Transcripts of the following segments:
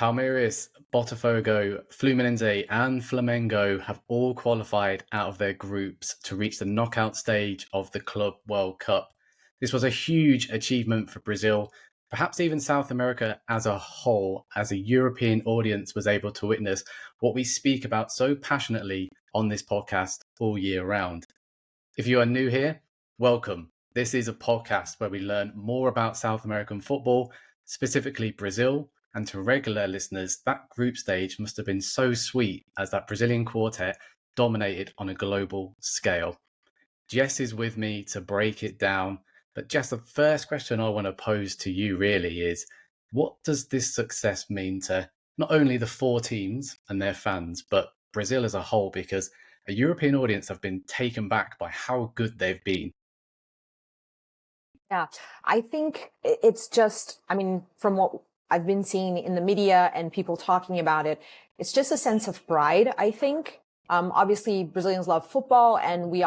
Palmeiras, Botafogo, Fluminense and Flamengo have all qualified out of their groups to reach the knockout stage of the Club World Cup. This was a huge achievement for Brazil, perhaps even South America as a whole, as a European audience was able to witness what we speak about so passionately on this podcast all year round. If you are new here, welcome. This is a podcast where we learn more about South American football, specifically Brazil. And to regular listeners, that group stage must have been so sweet as that Brazilian quartet dominated on a global scale. Jess is with me to break it down. But Jess, the first question I want to pose to you really is, what does this success mean to not only the four teams and their fans, but Brazil as a whole? Because a European audience have been taken back by how good they've been. Yeah, I think it's just, from what I've been seeing in the media and people talking about it, it's just a sense of pride, I think. Obviously, Brazilians love football, and we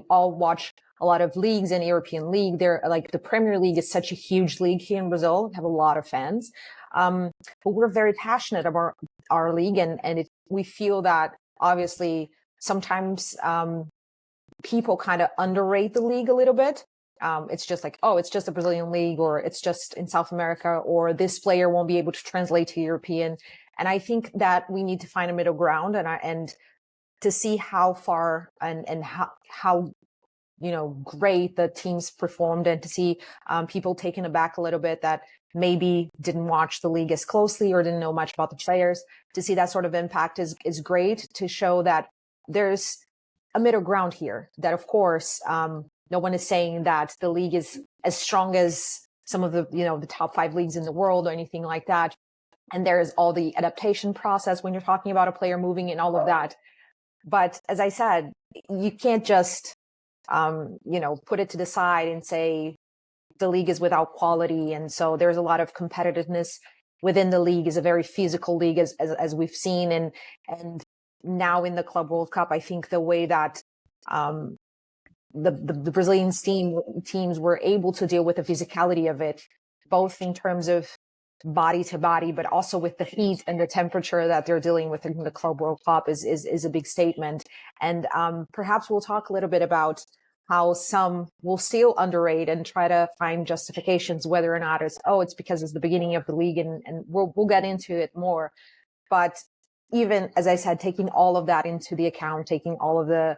all watch a lot of leagues and European league. They're like, the Premier League is such a huge league here in Brazil. We have a lot of fans. But we're very passionate about our league, and we feel that obviously sometimes people kind of underrate the league a little bit. It's just like, oh, it's just a Brazilian league, or it's just in South America, or this player won't be able to translate to European. And I think that we need to find a middle ground and to see how far and how great the teams performed, and to see people taken aback a little bit that maybe didn't watch the league as closely or didn't know much about the players. To see that sort of impact is great, to show that there's a middle ground here, that of course, no one is saying that the league is as strong as some of the top 5 leagues in the world or anything like that. And there's all the adaptation process when you're talking about a player moving and all of that. But as I said, you can't just, put it to the side and say the league is without quality. And so there's a lot of competitiveness within the league. Is a very physical league, as we've seen. And now in the Club World Cup, I think the way that the Brazilian teams were able to deal with the physicality of it, both in terms of body to body, but also with the heat and the temperature that they're dealing with in the Club World Cup is a big statement. And perhaps we'll talk a little bit about how some will still underrate and try to find justifications, whether or not it's because it's the beginning of the league, and we'll get into it more. But even, as I said, taking all of that into the account, taking all of the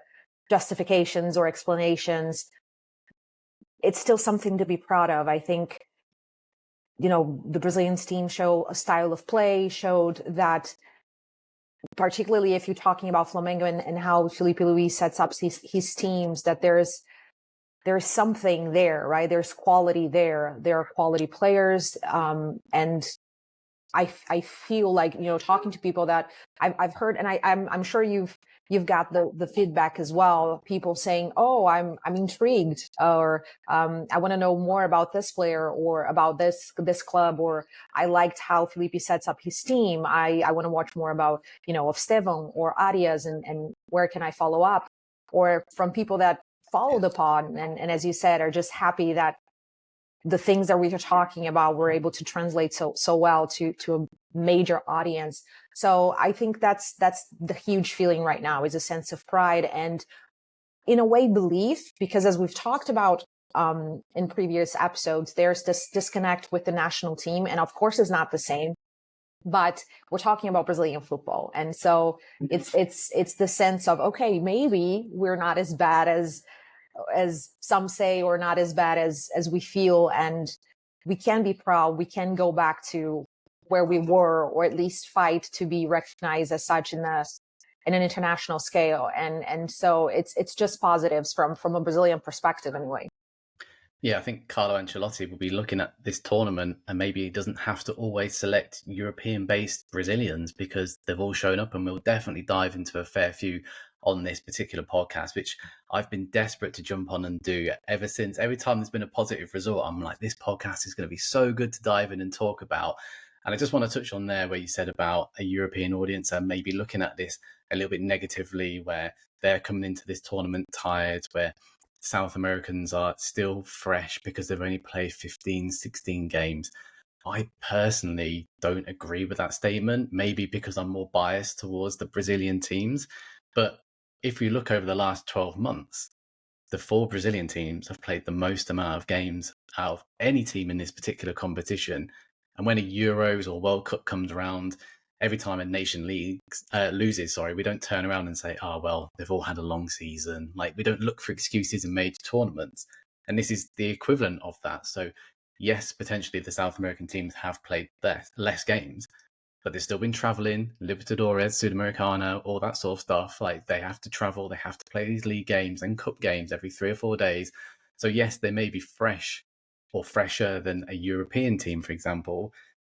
justifications or explanations, it's still something to be proud of. I think, the Brazilian team show a style of play, showed that, particularly if you're talking about Flamengo and how Filipe Luis sets up his teams, that there's something there, right? There's quality there. There are quality players. And I feel like, talking to people that I've heard, and I'm sure you've got the feedback as well. People saying, "Oh, I'm intrigued," or "I want to know more about this player or about this club," or "I liked how Felipe sets up his team. I want to watch more about of Stevan or Arias, and where can I follow up?" Or from people that follow the pod and as you said, are just happy that the things that we are talking about were able to translate so well to a major audience. So I think that's the huge feeling right now, is a sense of pride and, in a way, belief, because as we've talked about in previous episodes, there's this disconnect with the national team, and of course it's not the same, but we're talking about Brazilian football. And so it's the sense of, okay, maybe we're not as bad as some say, or not as bad as we feel, and we can be proud. We can go back to where we were, or at least fight to be recognized as such in an international scale. And so it's just positives from a Brazilian perspective anyway. Yeah, I think Carlo Ancelotti will be looking at this tournament, and maybe he doesn't have to always select European-based Brazilians, because they've all shown up, and we'll definitely dive into a fair few on this particular podcast, which I've been desperate to jump on and do ever since. Every time there's been a positive result, I'm like, this podcast is going to be so good to dive in and talk about. And I just want to touch on there where you said about a European audience and maybe looking at this a little bit negatively, where they're coming into this tournament tired, where South Americans are still fresh because they've only played 15, 16 games. I personally don't agree with that statement, maybe because I'm more biased towards the Brazilian teams. But if we look over the last 12 months, the four Brazilian teams have played the most amount of games out of any team in this particular competition. And when a Euros or World Cup comes around, every time a nation loses, we don't turn around and say, "Oh well, they've all had a long season." Like, we don't look for excuses in major tournaments, and this is the equivalent of that. So, yes, potentially the South American teams have played less games, but they've still been traveling, Libertadores, Sudamericana, all that sort of stuff. Like, they have to travel, they have to play these league games and cup games every 3 or 4 days. So yes, they may be fresh or fresher than a European team, for example.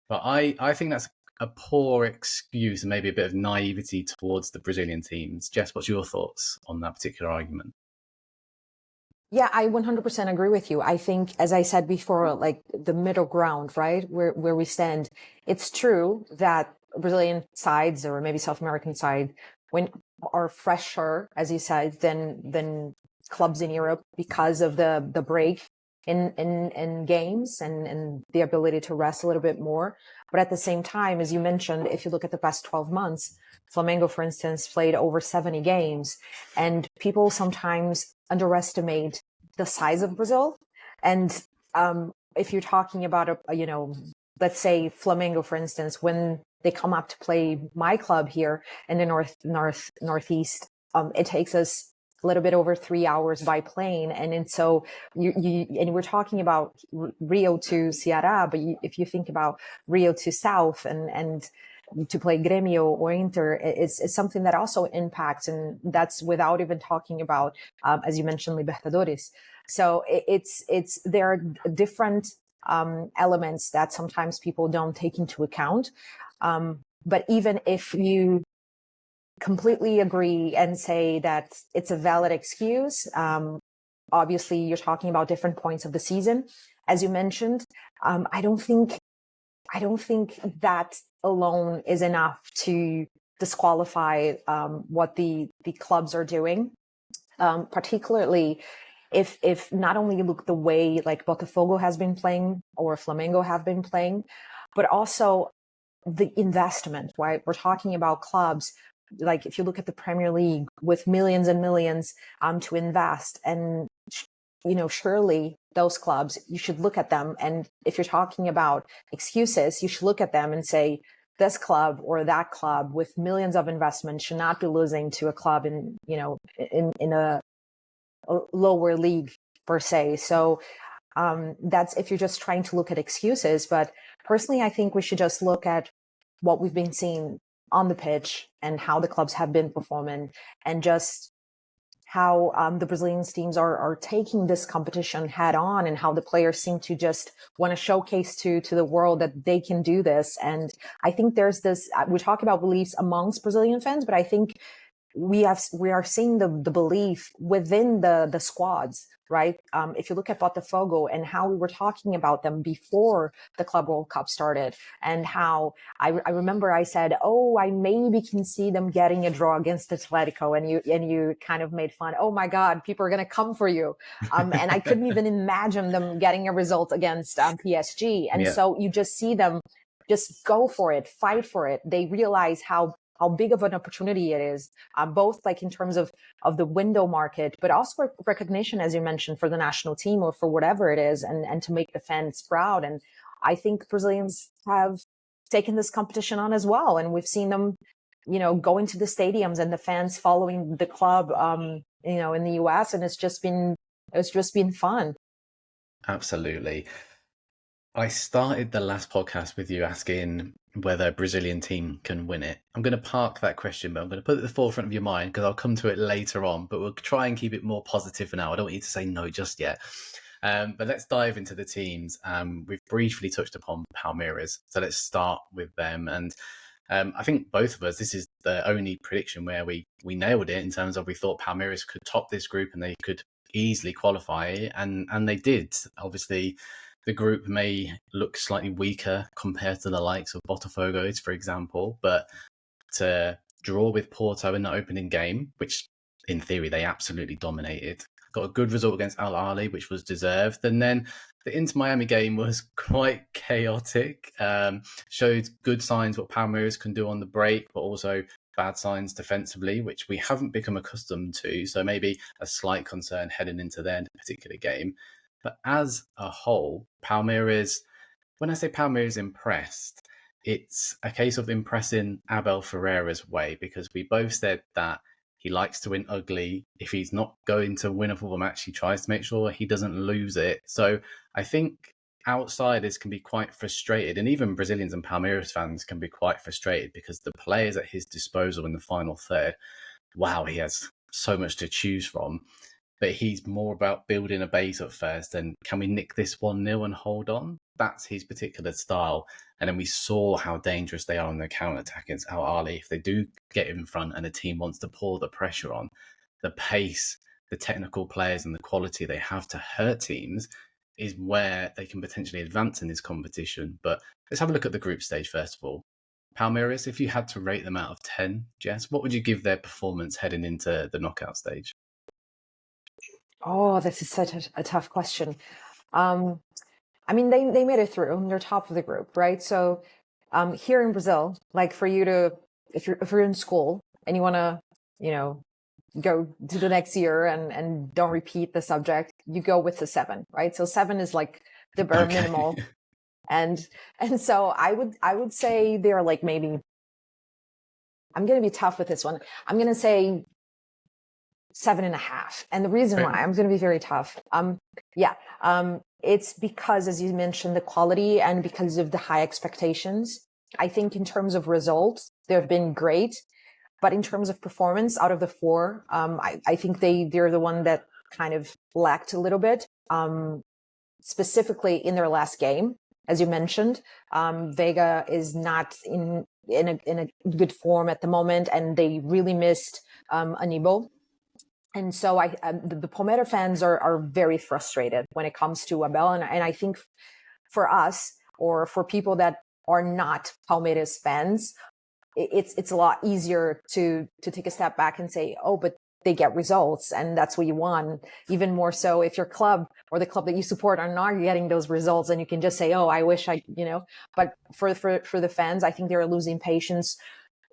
But I think that's a poor excuse and maybe a bit of naivety towards the Brazilian teams. Jess, what's your thoughts on that particular argument? Yeah, I 100% agree with you. I think, as I said before, like the middle ground, right? Where we stand. It's true that Brazilian sides or maybe South American side when are fresher, as you said, than clubs in Europe because of the break in games and the ability to rest a little bit more. But at the same time, as you mentioned, if you look at the past 12 months, Flamengo, for instance, played over 70 games, and people sometimes underestimate the size of Brazil. And if you're talking about let's say Flamengo, for instance, when they come up to play my club here in the northeast, it takes us a little bit over 3 hours by plane, and so and we're talking about Rio to Ceará, but if you think about Rio to South and to play Grêmio or Inter is something that also impacts, and that's without even talking about, as you mentioned, Libertadores. So there are different elements that sometimes people don't take into account. But even if you completely agree and say that it's a valid excuse, obviously you're talking about different points of the season, as you mentioned. I don't think that alone is enough to disqualify what the clubs are doing, particularly if not only you look the way like Botafogo has been playing or Flamengo have been playing, but also the investment, right? We're talking about clubs like if you look at the Premier League with millions and millions to invest, and surely those clubs, you should look at them, and if you're talking about excuses, you should look at them and say this club or that club with millions of investment should not be losing to a club in a lower league per se. So that's if you're just trying to look at excuses. But personally, I think we should just look at what we've been seeing on the pitch and how the clubs have been performing, and just how the Brazilian teams are taking this competition head on, and how the players seem to just want to showcase to the world that they can do this. And I think there's this, we talk about beliefs amongst Brazilian fans, but I think we are seeing the belief within the squads, right? If you look at Botafogo and how we were talking about them before the Club World Cup started, and how I remember I said, oh, I maybe can see them getting a draw against Atletico, and you kind of made fun. Oh my God, people are going to come for you. And I couldn't even imagine them getting a result against PSG. And Yeah, so you just see them just go for it, fight for it. They realize how big of an opportunity it is, both like in terms of the window market, but also recognition, as you mentioned, for the national team or for whatever it is, and to make the fans proud. And I think Brazilians have taken this competition on as well, and we've seen them, going to the stadiums and the fans following the club, in the US, and it's just been fun. absolutely. I started the last podcast with you asking whether a Brazilian team can win it. I'm going to park that question, but I'm going to put it at the forefront of your mind because I'll come to it later on. But we'll try and keep it more positive for now. I don't want you to say no just yet. But let's dive into the teams. We've briefly touched upon Palmeiras, so let's start with them. And I think both of us, this is the only prediction where we nailed it in terms of we thought Palmeiras could top this group and they could easily qualify, and they did. Obviously, the group may look slightly weaker compared to the likes of Botafogo's, for example, but to draw with Porto in the opening game, which in theory, they absolutely dominated. Got a good result against Al Ahly, which was deserved. And then the Inter Miami game was quite chaotic. Showed good signs what Palmeiras can do on the break, but also bad signs defensively, which we haven't become accustomed to. So maybe a slight concern heading into their particular game. But as a whole, Palmeiras, when I say Palmeiras impressed, it's a case of impressing Abel Ferreira's way, because we both said that he likes to win ugly. If he's not going to win a football match, he tries to make sure he doesn't lose it. So I think outsiders can be quite frustrated, and even Brazilians and Palmeiras fans can be quite frustrated, because the players at his disposal in the final third, wow, he has so much to choose from. But he's more about building a base at first and can we nick this 1-0 and hold on? That's his particular style. And then we saw how dangerous they are on the counter-attack against Al Ahly. If they do get in front and a team wants to pour the pressure on, the pace, the technical players and the quality they have to hurt teams is where they can potentially advance in this competition. But let's have a look at the group stage first of all. Palmeiras, if you had to rate them out of 10, Jess, what would you give their performance heading into the knockout stage? Oh, this is such a tough question. I mean, they made it through. They're top of the group, right? So here in Brazil, like for you to, if you're in school and you want to, go to the next year and don't repeat the subject, you go with the 7, right? So 7 is like the bare minimal. And so I would say they're like, maybe, I'm going to be tough with this one. I'm going to say 7.5. And the reason why I'm going to be very tough. It's because, as you mentioned, the quality and because of the high expectations. I think in terms of results, they've been great. But in terms of performance, out of the 4, I think they're the one that kind of lacked a little bit, specifically in their last game. As you mentioned, Vega is not in a good form at the moment, and they really missed Aníbal. And so the Palmeiras fans are very frustrated when it comes to Abel. And I think for us, or for people that are not Palmeiras fans, it's a lot easier to take a step back and say, oh, but they get results and that's what you want. Even more so if your club or the club that you support are not getting those results, and you can just say, oh, I wish but for the fans, I think they're losing patience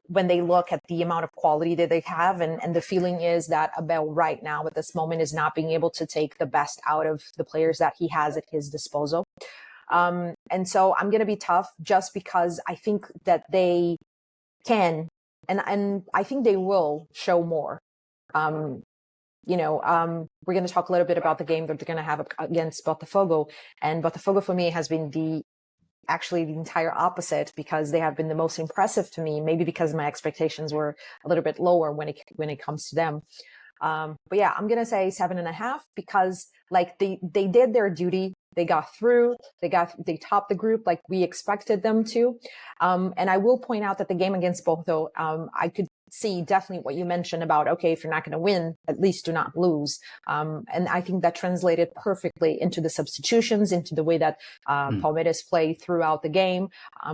when they look at the amount of quality that they have. And the feeling is that Abel right now at this moment is not being able to take the best out of the players that he has at his disposal. And so I'm going to be tough just because I think that they can, and I think they will show more. We're going to talk a little bit about the game that they're going to have against Botafogo. And Botafogo for me has been actually the entire opposite, because they have been the most impressive to me, maybe because my expectations were a little bit lower when it comes to them. But yeah, I'm going to say 7.5, because like they did their duty. They got through, they topped the group like we expected them to. And I will point out that the game against Porto, I could see definitely what you mentioned about, okay, if you're not going to win, at least do not lose. And I think that translated perfectly into the substitutions, into the way that Palmeiras played throughout the game,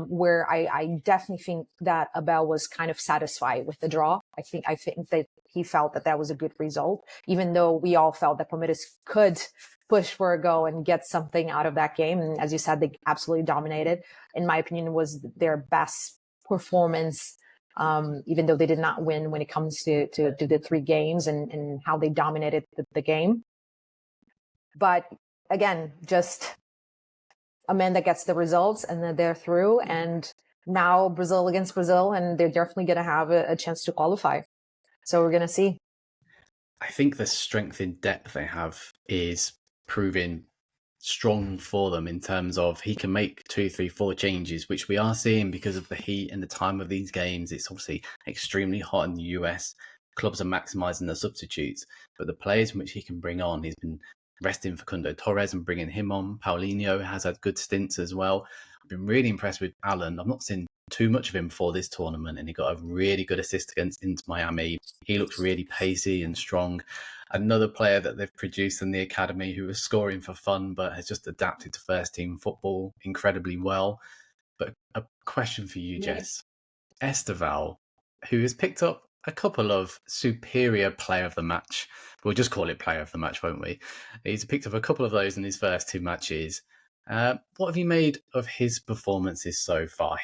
where I definitely think that Abel was kind of satisfied with the draw. I think that he felt that was a good result, even though we all felt that Palmeiras could push for a goal and get something out of that game. And as you said, they absolutely dominated. In my opinion, it was their best performance, even though they did not win when it comes to the 3 games and how they dominated the game. But again, just a man that gets the results, and then they're through. And now Brazil against Brazil, and they're definitely going to have a chance to qualify. So we're going to see. I think the strength in depth they have is proving strong for them, in terms of he can make 2, 3, 4 changes, which we are seeing because of the heat and the time of these games. It's obviously extremely hot in the US. Clubs are maximising their substitutes, but the players in which he can bring on, he's been resting Facundo Torres and bringing him on. Paulinho has had good stints as well. I've been really impressed with Alan. I've not seen too much of him before this tournament, and he got a really good assist against Inter Miami. He looks really pacey and strong. Another player that they've produced in the academy who was scoring for fun but has just adapted to first team football incredibly well. But a question for you, Jess. Esteval, who has picked up a couple of superior player of the match. We'll just call it player of the match, won't we? He's picked up a couple of those in his first two matches. What have you made of his performances so far? I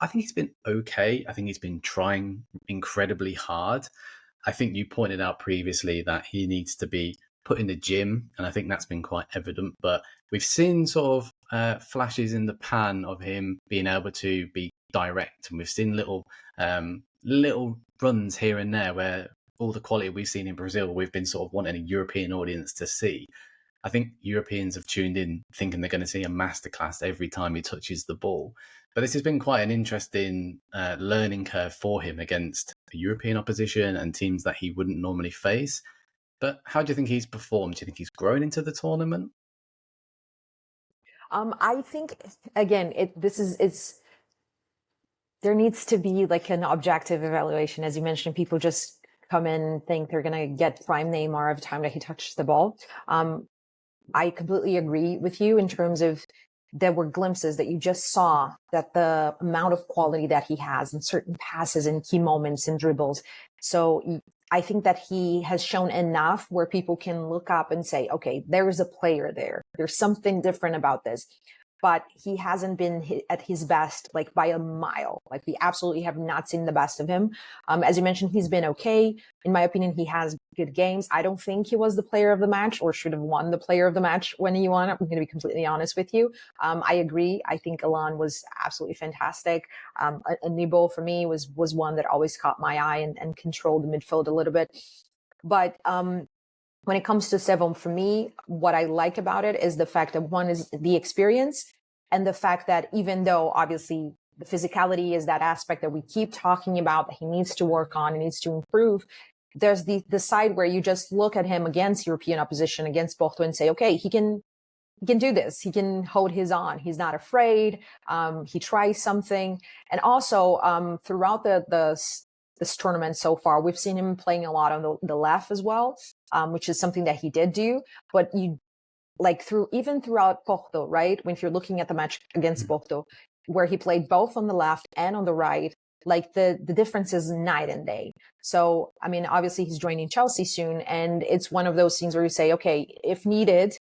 think he's been okay. I think he's been trying incredibly hard. I think you pointed out previously that he needs to be put in the gym, and I think that's been quite evident. But we've seen sort of flashes in the pan of him being able to be direct, and we've seen little runs here and there where all the quality we've seen in Brazil, we've been sort of wanting a European audience to see. I think Europeans have tuned in thinking they're going to see a masterclass every time he touches the ball. But this has been quite an interesting learning curve for him against European opposition and teams that he wouldn't normally face. But how do you think he's performed? Do you think he's grown into the tournament? I think again, there needs to be like an objective evaluation. As you mentioned, people just come in and think they're going to get prime Neymar every time that he touches the ball. I completely agree with you in terms of there were glimpses that you just saw that the amount of quality that he has in certain passes and key moments and dribbles. So I think that he has shown enough where people can look up and say, okay, there is a player there. There's something different about this. But he hasn't been at his best, like by a mile. Like we absolutely have not seen the best of him. As you mentioned, he's been okay. In my opinion, he has good games. I don't think he was the player of the match or should have won the player of the match when he won it. I'm going to be completely honest with you. I agree. I think Alon was absolutely fantastic. Anibal for me was one that always caught my eye and controlled the midfield a little bit. But when it comes to Sevon, for me, what I like about it is the fact that one is the experience and the fact that even though obviously the physicality is that aspect that we keep talking about that he needs to work on, he needs to improve, there's the side where you just look at him against European opposition, against Porto, and say, okay, he can do this. He can hold his own. He's not afraid. He tries something. And also throughout this tournament so far, we've seen him playing a lot on the left as well, which is something that he did do. But even throughout Porto, right? When you're looking at the match against Porto, where he played both on the left and on the right, like the difference is night and day. So, I mean, obviously he's joining Chelsea soon. And it's one of those things where you say, okay, if needed,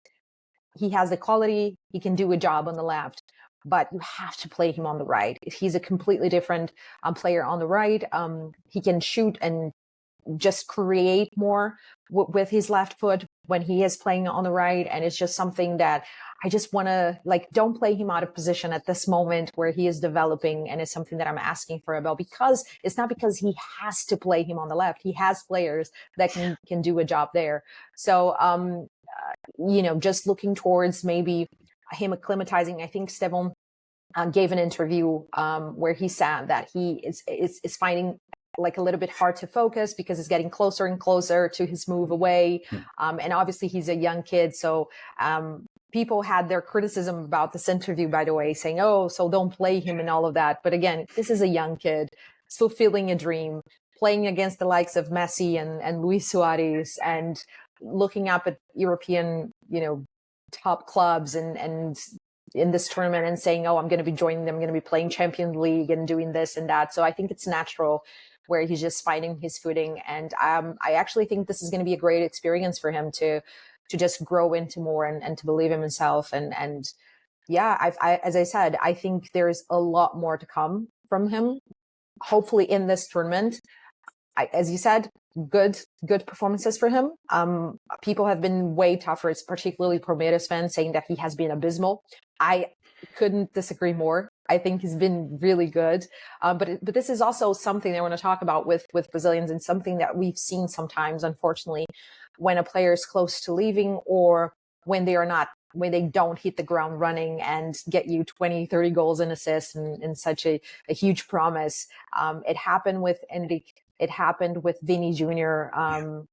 he has the quality, he can do a job on the left, but you have to play him on the right. He's a completely different player on the right. He can shoot and just create more with his left foot when he is playing on the right. And it's just something that I just want to don't play him out of position at this moment where he is developing. And it's something that I'm asking for Abel, because it's not because he has to play him on the left. He has players that can do a job there. So, just looking towards maybe him acclimatizing. I think Stevon gave an interview where he said that he is finding like a little bit hard to focus because it's getting closer and closer to his move away. And obviously he's a young kid. So people had their criticism about this interview, by the way, saying, oh, so don't play him and all of that. But again, this is a young kid fulfilling a dream, playing against the likes of Messi and Luis Suarez, and looking up at European, top clubs and in this tournament and saying, oh, I'm going to be joining them, I'm going to be playing Champions League and doing this and that. So I think it's natural where he's just finding his footing. And I actually think this is going to be a great experience for him to just grow into more and to believe in himself. And yeah, as I said, I think there's a lot more to come from him, hopefully in this tournament. As you said, good performances for him. People have been way tougher. It's particularly Palmeiras fans saying that he has been abysmal. I couldn't disagree more. I think he's been really good. But this is also something I want to talk about with Brazilians, and something that we've seen sometimes, unfortunately, when a player is close to leaving, or when they don't hit the ground running and get you 20, 30 goals and assists and such a huge promise. It happened with Enrique. It happened with Vini Jr.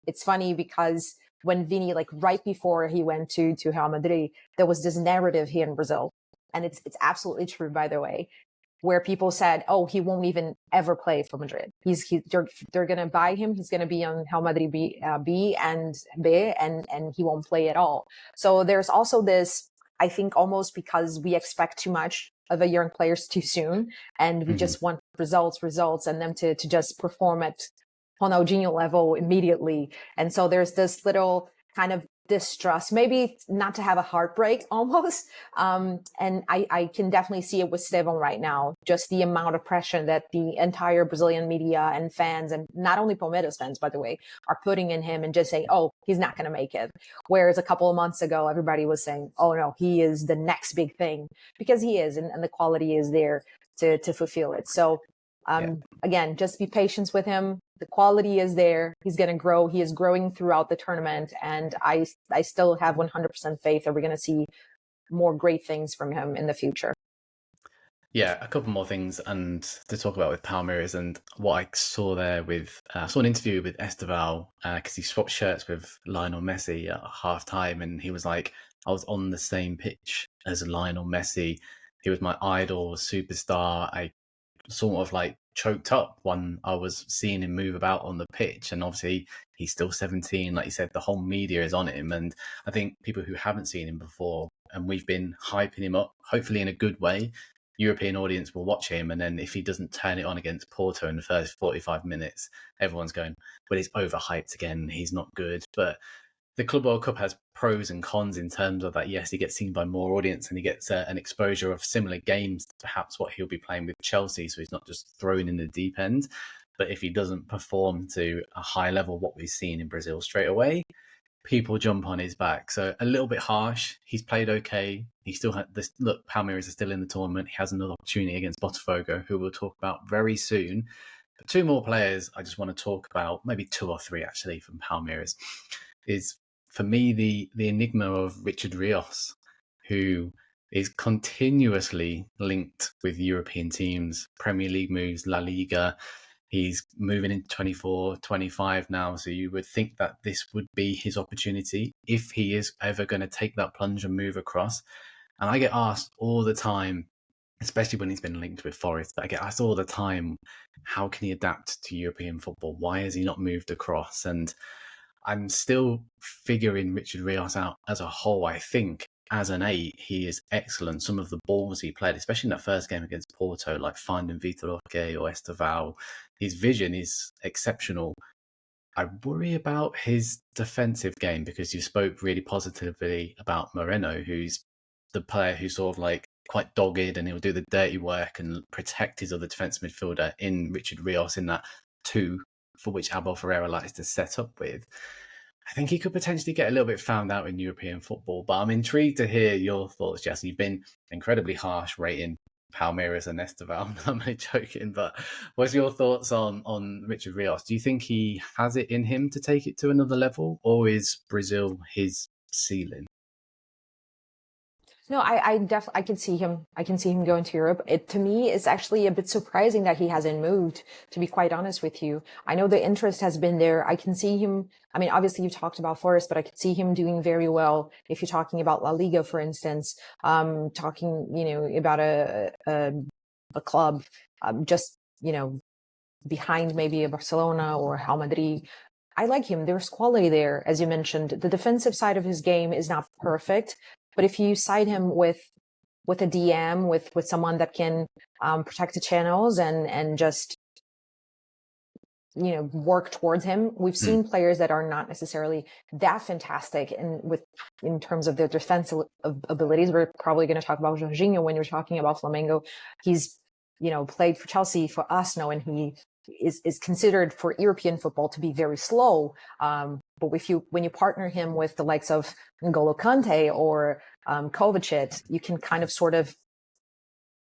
It's funny because when Vini, right before he went to Real Madrid, there was this narrative here in Brazil. And it's absolutely true, by the way, where people said, oh, he won't even ever play for Madrid. They're going to buy him. He's going to be on Real Madrid B and he won't play at all. So there's also this, I think, almost because we expect too much of a young players too soon, and we just want results, and them to just perform at Ronaldinho level immediately. And so there's this little kind of distrust, maybe not to have a heartbreak almost. And I can definitely see it with Estevão right now, just the amount of pressure that the entire Brazilian media and fans, and not only Palmeiras fans, by the way, are putting in him and just saying, oh, he's not going to make it. Whereas a couple of months ago, everybody was saying, oh no, he is the next big thing, because he is, and the quality is there to fulfill it. So again, just be patient with him. The quality is there. He's going to grow. He is growing throughout the tournament. And I still have 100% faith that we're going to see more great things from him in the future. Yeah, a couple more things and to talk about with Palmeiras, and what I saw there with I saw an interview with Estevão because he swapped shirts with Lionel Messi at half time, and he was like, I was on the same pitch as Lionel Messi. He was my idol, superstar. I sort of like choked up when I was seeing him move about on the pitch. And obviously he's still 17, like you said, the whole media is on him. And I think people who haven't seen him before, and we've been hyping him up, hopefully in a good way, European audience will watch him, and then if he doesn't turn it on against Porto in the first 45 minutes, everyone's going, well, he's overhyped again, he's not good. But the Club World Cup has pros and cons in terms of that. Yes, he gets seen by more audience and he gets an exposure of similar games to perhaps what he'll be playing with Chelsea, so he's not just thrown in the deep end. But if he doesn't perform to a high level, what we've seen in Brazil straight away, people jump on his back. So a little bit harsh. He's played okay. He still had this. Look, Palmeiras is still in the tournament. He has another opportunity against Botafogo, who we'll talk about very soon. But two more players I just want to talk about, maybe two or three actually, from Palmeiras, is for me the enigma of Richard Rios, who is continuously linked with European teams, Premier League moves, La Liga. He's moving into 24, 25 now, so you would think that this would be his opportunity if he is ever going to take that plunge and move across. And I get asked all the time, especially when he's been linked with Forest, I get asked all the time, how can he adapt to European football? Why has he not moved across? And I'm still figuring Richard Rios out as a whole. I think as an 8, he is excellent. Some of the balls he played, especially in that first game against Porto, like finding Vitor Roque or Estevão, his vision is exceptional. I worry about his defensive game, because you spoke really positively about Moreno, who's the player who's sort of like quite dogged and he'll do the dirty work and protect his other defensive midfielder in Richard Rios, in that 2 for which Abel Ferreira likes to set up with. I think he could potentially get a little bit found out in European football, but I'm intrigued to hear your thoughts, Jesse. You've been incredibly harsh rating Palmeiras and Estevão. I'm only joking, but what's your thoughts on Richard Rios? Do you think he has it in him to take it to another level, or is Brazil his ceiling? No, I can see him. I can see him going to Europe. To me, it's actually a bit surprising that he hasn't moved, to be quite honest with you. I know the interest has been there. I can see him. I mean, obviously you talked about Forest, but I could see him doing very well if you're talking about La Liga, for instance, talking, about a club, just, behind maybe a Barcelona or Real Madrid. I like him. There's quality there, as you mentioned. The defensive side of his game is not perfect, but if you side him with a DM, with someone that can protect the channels and just work towards him, we've seen players that are not necessarily that fantastic in terms of their defensive abilities. We're probably going to talk about Jorginho when you're talking about Flamengo. He's played for Chelsea, for Arsenal, and he is considered for European football to be very slow. But when you partner him with the likes of N'Golo Kante or Kovacic, you can kind of sort of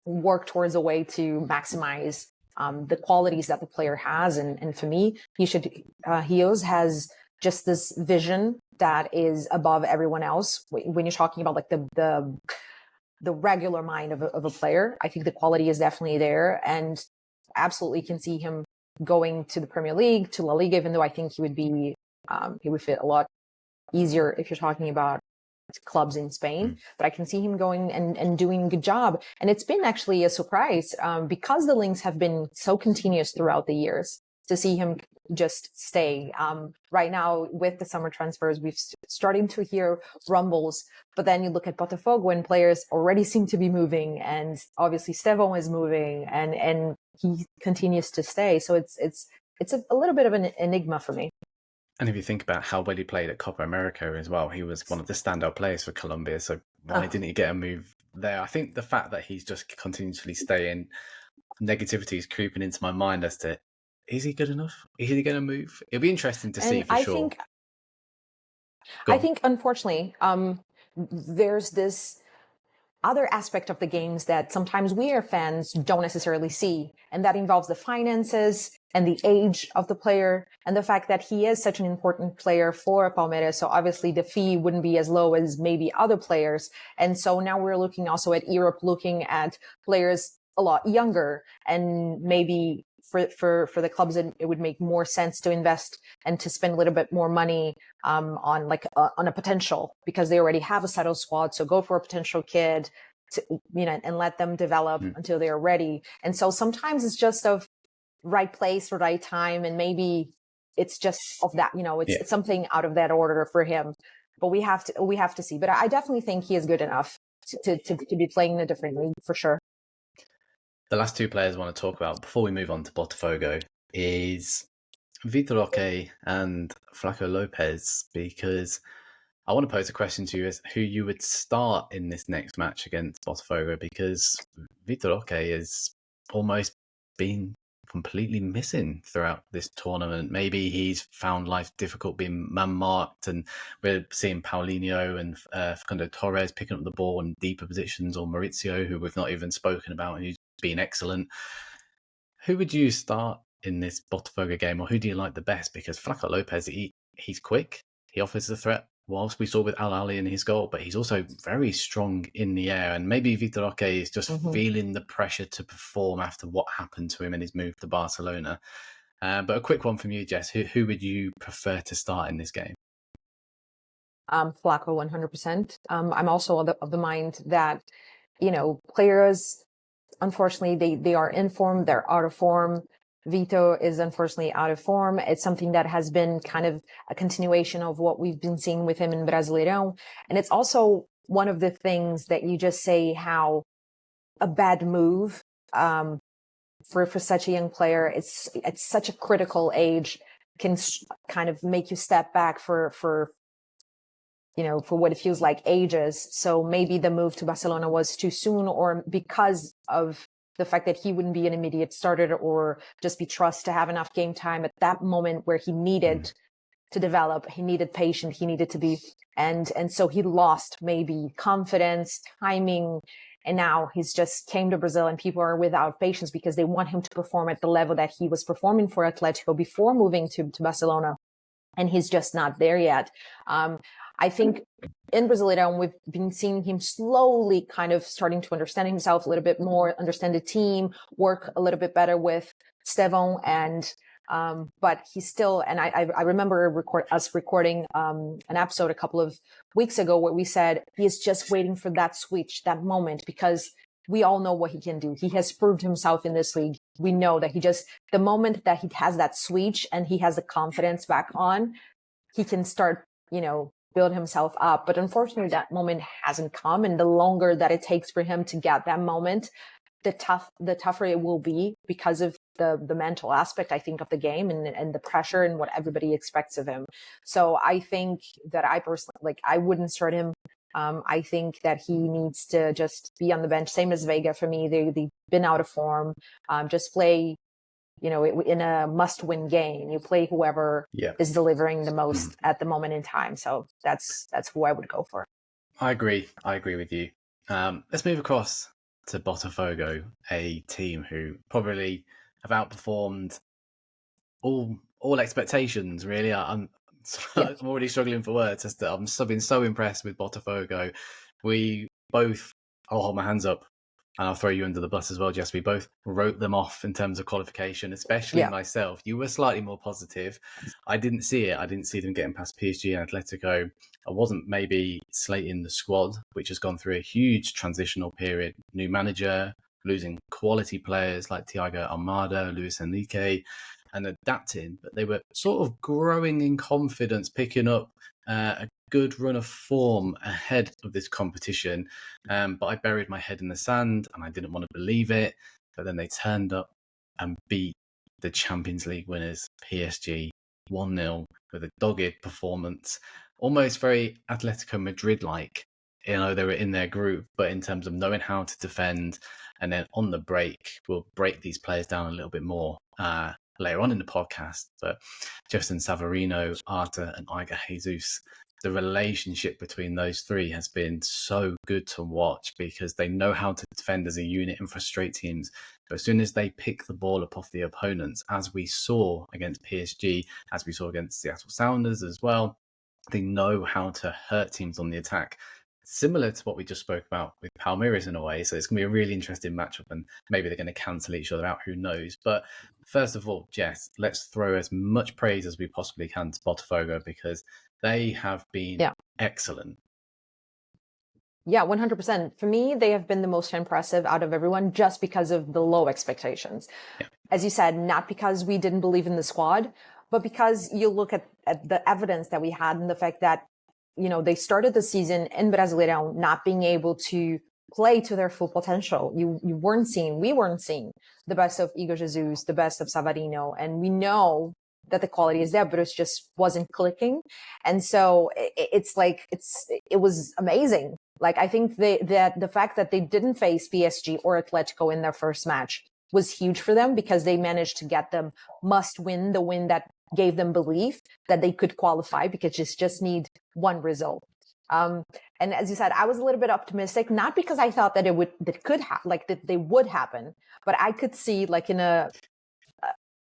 work towards a way to maximize the qualities that the player has. And for me, Rios has just this vision that is above everyone else. When you're talking about like the regular mind of a player, I think the quality is definitely there, and absolutely can see him going to the Premier League, to La Liga, even though I think he would fit a lot easier if you're talking about clubs in Spain. But I can see him going and doing a good job. And it's been actually a surprise because the links have been so continuous throughout the years, to see him just stay. Right now with the summer transfers, we've starting to hear rumbles, but then you look at Botafogo and players already seem to be moving, and obviously Estevão is moving, and he continues to stay. So it's a little bit of an enigma for me. And if you think about how well he played at Copa America as well, he was one of the standout players for Colombia. So why didn't he get a move there? I think the fact that he's just continuously staying, negativity is creeping into my mind as to, is he good enough? Is he going to move? It'll be interesting to see And for sure. I think, unfortunately, there's this other aspect of the games that sometimes we as fans don't necessarily see, and that involves the finances and the age of the player and the fact that he is such an important player for Palmeiras. So obviously the fee wouldn't be as low as maybe other players. And so now we're looking also at Europe, looking at players a lot younger, and maybe for the clubs, it would make more sense to invest and to spend a little bit more money on on a potential, because they already have a settled squad. So go for a potential kid, and let them develop until they're ready. And so sometimes it's just of right place or right time, and maybe it's just of that, it's something out of that order for him. But we have to see. But I definitely think he is good enough to be playing in a different league for sure. The last two players I want to talk about before we move on to Botafogo is Vitor Roque and Flaco Lopez, because I want to pose a question to you as who you would start in this next match against Botafogo, because Vitor Roque has almost been completely missing throughout this tournament. Maybe he's found life difficult being man-marked, and we're seeing Paulinho and Facundo Torres picking up the ball in deeper positions, or Maurizio, who we've not even spoken about, and who's been excellent. Who would you start in this Botafogo game, or who do you like the best? Because Flaco Lopez, he's quick, he offers the threat, whilst we saw with Al Ali in his goal, but he's also very strong in the air. And maybe Vitor Roque is just feeling the pressure to perform after what happened to him in his move to Barcelona. But a quick one from you, Jess. Who would you prefer to start in this game? Flaco, 100%. I'm also of the mind that, players, unfortunately, they are in form, they're out of form. Vito is unfortunately out of form. It's something that has been kind of a continuation of what we've been seeing with him in Brasileirão. And it's also one of the things that you just say how a bad move for such a young player, it's at such a critical age, can kind of make you step back for what it feels like ages. So maybe the move to Barcelona was too soon, or because of the fact that he wouldn't be an immediate starter or just be trusted to have enough game time at that moment where he needed to develop, he needed patience, he needed to be, and so he lost maybe confidence, timing, and now he's just came to Brazil and people are without patience because they want him to perform at the level that he was performing for Atletico before moving to Barcelona, and he's just not there yet. I think in Brasileirão, we've been seeing him slowly kind of starting to understand himself a little bit more, understand the team, work a little bit better with Stevão, and but he's still, and I remember us recording an episode a couple of weeks ago where we said he is just waiting for that switch, that moment, because we all know what he can do. He has proved himself in this league. We know that the moment that he has that switch and he has the confidence back on, he can start, build himself up. But unfortunately, that moment hasn't come. And the longer that it takes for him to get that moment, the tougher it will be because of the mental aspect, I think, of the game and the pressure and what everybody expects of him. So I think that I personally, I wouldn't start him. I think that he needs to just be on the bench, same as Vega for me. They've been out of form. Just play, in a must-win game. You play whoever is delivering the most at the moment in time. So that's who I would go for. I agree with you. Let's move across to Botafogo, a team who probably have outperformed all expectations, really. I'm already struggling for words. I've been so impressed with Botafogo. I'll hold my hands up and I'll throw you under the bus as well, Jess. We both wrote them off in terms of qualification, especially myself. You were slightly more positive. I didn't see it. I didn't see them getting past PSG and Atletico. I wasn't maybe slating the squad, which has gone through a huge transitional period. New manager, losing quality players like Thiago Almada, Luis Enrique, and adapting. But they were sort of growing in confidence, picking up a good run of form ahead of this competition. But I buried my head in the sand and I didn't want to believe it. But then they turned up and beat the Champions League winners PSG 1-0 with a dogged performance, almost very Atletico Madrid-like. They were in their group, but in terms of knowing how to defend, and then on the break, we'll break these players down a little bit more later on in the podcast. But Justin Savarino, Arta, and Iger Jesus, the relationship between those three has been so good to watch because they know how to defend as a unit and frustrate teams. But as soon as they pick the ball up off the opponents, as we saw against PSG, as we saw against Seattle Sounders as well, they know how to hurt teams on the attack. Similar to what we just spoke about with Palmeiras in a way. So it's going to be a really interesting matchup, and maybe they're going to cancel each other out. Who knows? But first of all, Jess, let's throw as much praise as we possibly can to Botafogo because they have been excellent. Yeah, 100%. For me, they have been the most impressive out of everyone just because of the low expectations. Yeah. As you said, not because we didn't believe in the squad, but because you look at the evidence that we had and the fact that, they started the season in Brasileirão not being able to play to their full potential. We weren't seeing the best of Igor Jesus, the best of Savarino, and we know that the quality is there, but it just wasn't clicking. And so it was amazing. Like, I think that the fact that they didn't face PSG or Atletico in their first match was huge for them because they managed to get them must win, the win that gave them belief that they could qualify because just need one result. And as you said, I was a little bit optimistic, not because I thought that that they would happen, but I could see like in a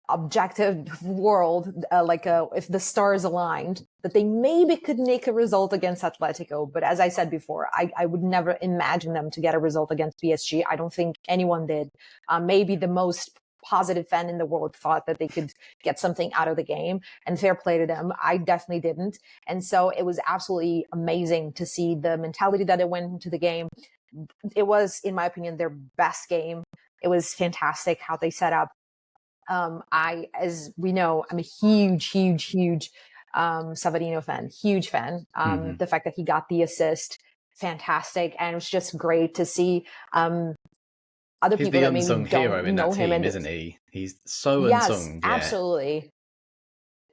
objective world, if the stars aligned, that they maybe could make a result against Atletico. But as I said before, I would never imagine them to get a result against PSG. I don't think anyone did. Maybe the most positive fan in the world thought that they could get something out of the game, and fair play to them. I definitely didn't. And so it was absolutely amazing to see the mentality that it went into the game. It was, in my opinion, their best game. It was fantastic how they set up. As we know, I'm a huge Savarino fan, huge fan. The fact that he got the assist, fantastic. And it was just great to see other He's people the that maybe unsung hero don't in know that him. Team, isn't he? He's so yes, unsung. Yeah.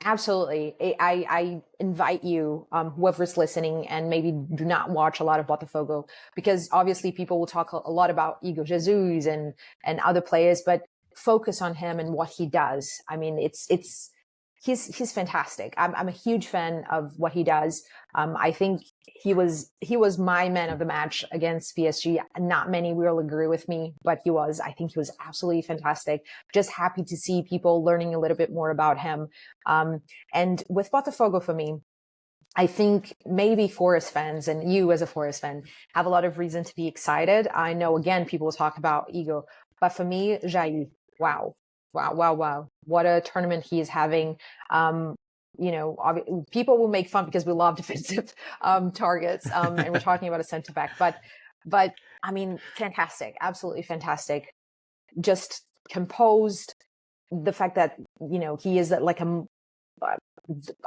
Absolutely. I invite you, whoever's listening, and maybe do not watch a lot of Botafogo, because obviously people will talk a lot about Igor Jesus and other players, but focus on him and what he does. I mean, he's fantastic. I'm a huge fan of what he does. I think he was my man of the match against PSG. Not many will agree with me, but he was. I think he was absolutely fantastic. Just happy to see people learning a little bit more about him. And with Botafogo, for me, I think maybe Forest fans, and you as a Forest fan, have a lot of reason to be excited. I know, again, people talk about ego, but for me, Jair, wow. What a tournament he is having. People will make fun because we love defensive targets, and we're talking about a center back, but I mean, fantastic, absolutely fantastic. Just composed. The fact that, he is like a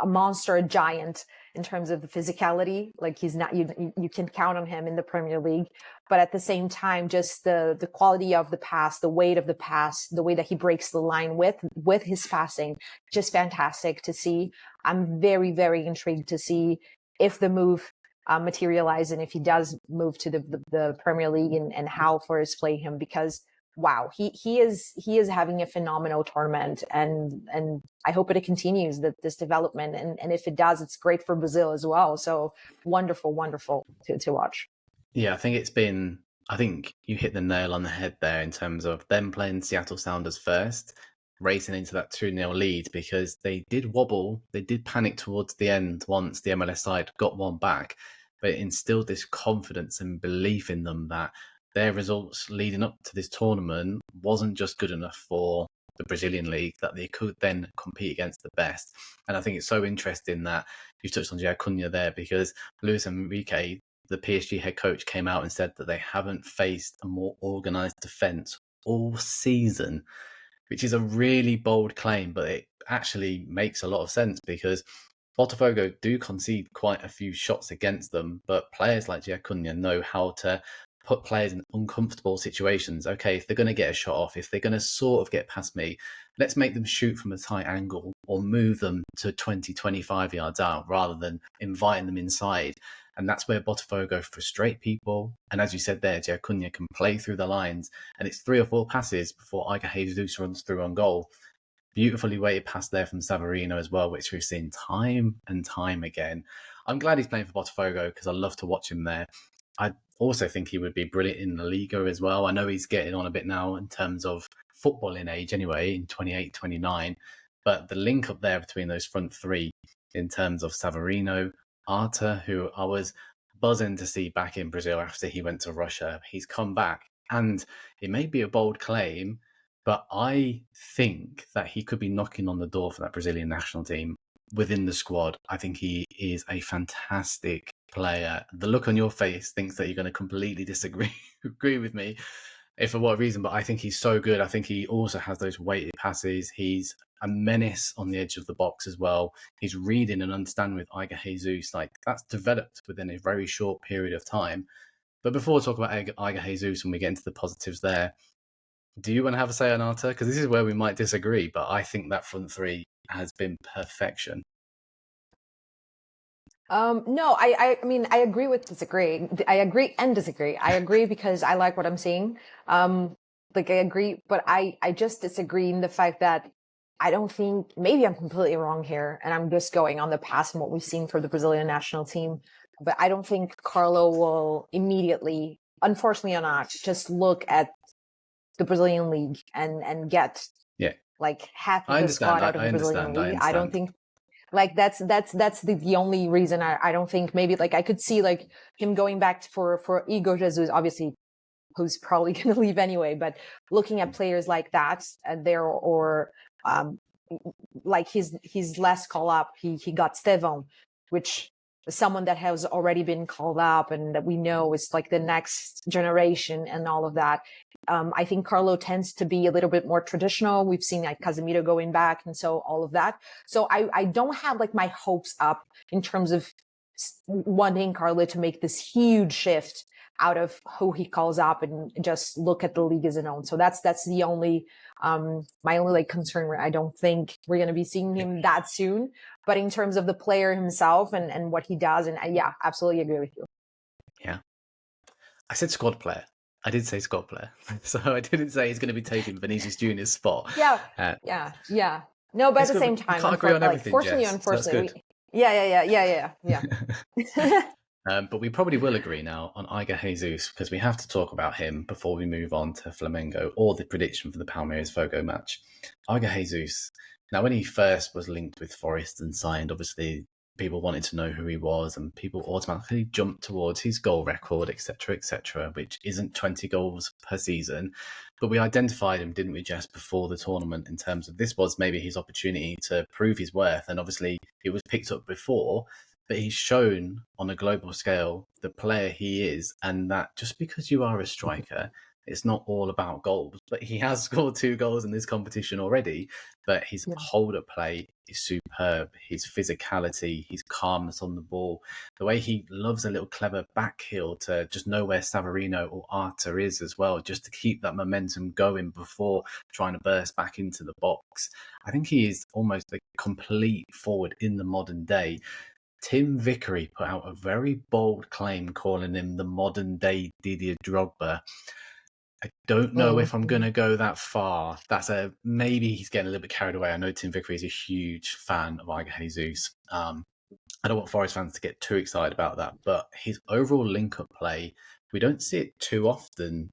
monster, a giant in terms of the physicality. Like, he's not, you can count on him in the Premier League, but at the same time, just the quality of the pass, the weight of the pass, the way that he breaks the line with his passing, just fantastic to see. I'm very, very intrigued to see if the move materializes and if he does move to the Premier League, and how Forest play him, because wow, he is having a phenomenal tournament, and I hope it continues this development, and if it does, it's great for Brazil as well. So wonderful to watch. Yeah, I think you hit the nail on the head there in terms of them playing Seattle Sounders first, racing into that 2-0 lead, because they did wobble, they did panic towards the end once the MLS side got one back, but it instilled this confidence and belief in them that their results leading up to this tournament wasn't just good enough for the Brazilian league, that they could then compete against the best. And I think it's so interesting that you touched on Jair Cunha there, because Luis Enrique, the PSG head coach, came out and said that they haven't faced a more organised defence all season, which is a really bold claim, but it actually makes a lot of sense, because Botafogo do concede quite a few shots against them, but players like Jair Cunha know how to put players in uncomfortable situations. Okay, if they're going to get a shot off, if they're going to sort of get past me, let's make them shoot from a tight angle or move them to 20, 25 yards out rather than inviting them inside. And that's where Botafogo frustrate people. And as you said there, Gio Cunha can play through the lines, and it's 3 or 4 passes before Iker Jesus runs through on goal. Beautifully weighted pass there from Savarino as well, which we've seen time and time again. I'm glad he's playing for Botafogo because I love to watch him there. I also think he would be brilliant in the Liga as well. I know he's getting on a bit now in terms of footballing age anyway, in 28, 29. But the link up there between those front three in terms of Savarino, Arta, who I was buzzing to see back in Brazil after he went to Russia. He's come back, and it may be a bold claim, but I think that he could be knocking on the door for that Brazilian national team within the squad. I think he is a fantastic player. The look on your face thinks that you're going to completely agree with me, if for what reason, but I think he's so good. I think he also has those weighted passes. He's a menace on the edge of the box as well. He's reading and understanding with Iker Jesus. Like, that's developed within a very short period of time. But before we talk about Iker Jesus and we get into the positives there, do you want to have a say on Arta? Because this is where we might disagree, but I think that front three has been perfection. No, I mean, I agree with disagree. I agree and disagree. I agree because I like what I'm seeing. Like, I agree, but I just disagree in the fact that I don't think, maybe I'm completely wrong here, and I'm just going on the past and what we've seen for the Brazilian national team, but I don't think Carlo will immediately, unfortunately or not, just look at the Brazilian league and get like half of the squad out of the Brazilian league. I don't think, like, that's the only reason I don't think, maybe, like, I could see like him going back for Igor Jesus, obviously, who's probably going to leave anyway, but looking at players like that there, or like his last call up, he got Stevão, which is someone that has already been called up and that we know is like the next generation and all of that. I think Carlo tends to be a little bit more traditional. We've seen like Casemiro going back, and so all of that. So I don't have like my hopes up in terms of wanting Carlo to make this huge shift out of who he calls up and just look at the league as an own. So that's the only my only like concern, where I don't think we're going to be seeing him that soon. But in terms of the player himself and what he does, and yeah, absolutely agree with you. Yeah, I said squad player. I did say squad player, so I didn't say he's going to be taking Vinicius Junior's spot. Yeah. No, but at the same time, we can't agree on everything, fortunately, Jess, unfortunately, so yeah. But we probably will agree now on Iker Jesus, because we have to talk about him before we move on to Flamengo or the prediction for the Palmeiras Fogo match. Iker Jesus. Now, when he first was linked with Forest and signed, obviously people wanted to know who he was, and people automatically jumped towards his goal record, etc., which isn't 20 goals per season. But we identified him, didn't we, Jess, before the tournament, in terms of this was maybe his opportunity to prove his worth. And obviously he was picked up before, but he's shown on a global scale the player he is, and that just because you are a striker, it's not all about goals. But he has scored 2 goals in this competition already, but his hold-up play is superb. His physicality, his calmness on the ball, the way he loves a little clever back heel to just know where Savarino or Arta is as well, just to keep that momentum going before trying to burst back into the box. I think he is almost a complete forward in the modern day. Tim Vickery put out a very bold claim calling him the modern day Didier Drogba. I don't know if I'm going to go that far. Maybe he's getting a little bit carried away. I know Tim Vickery is a huge fan of Iker Jesus. I don't want Forest fans to get too excited about that, but his overall link-up play, we don't see it too often,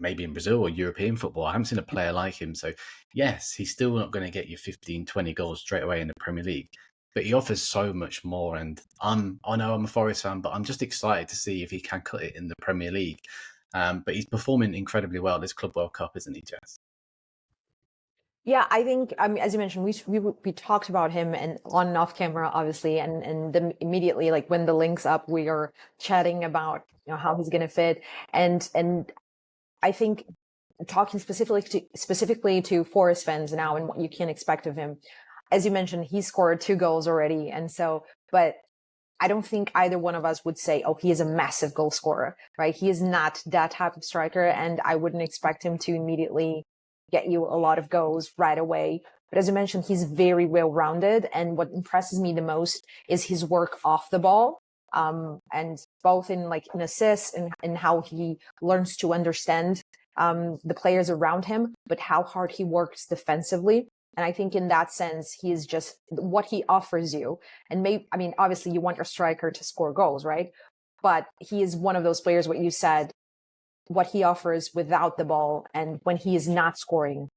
maybe in Brazil or European football. I haven't seen a player like him. So yes, he's still not going to get you 15, 20 goals straight away in the Premier League, but he offers so much more. And I know I'm a Forest fan, but I'm just excited to see if he can cut it in the Premier League. But he's performing incredibly well at this Club World Cup, isn't he, Jess? Yeah, I think, I mean, as you mentioned, we talked about him and on and off camera, obviously, and then immediately, like, when the link's up, we are chatting about, you know, how he's going to fit. And I think talking specifically to Forest fans now and what you can expect of him, as you mentioned, he scored 2 goals already. And so, but I don't think either one of us would say, oh, he is a massive goal scorer, right? He is not that type of striker, and I wouldn't expect him to immediately get you a lot of goals right away. But as you mentioned, he's very well-rounded, and what impresses me the most is his work off the ball, and both in assists and how he learns to understand the players around him, but how hard he works defensively. And I think in that sense, he is just what he offers you. And obviously you want your striker to score goals, right? But he is one of those players, what you said, what he offers without the ball and when he is not scoring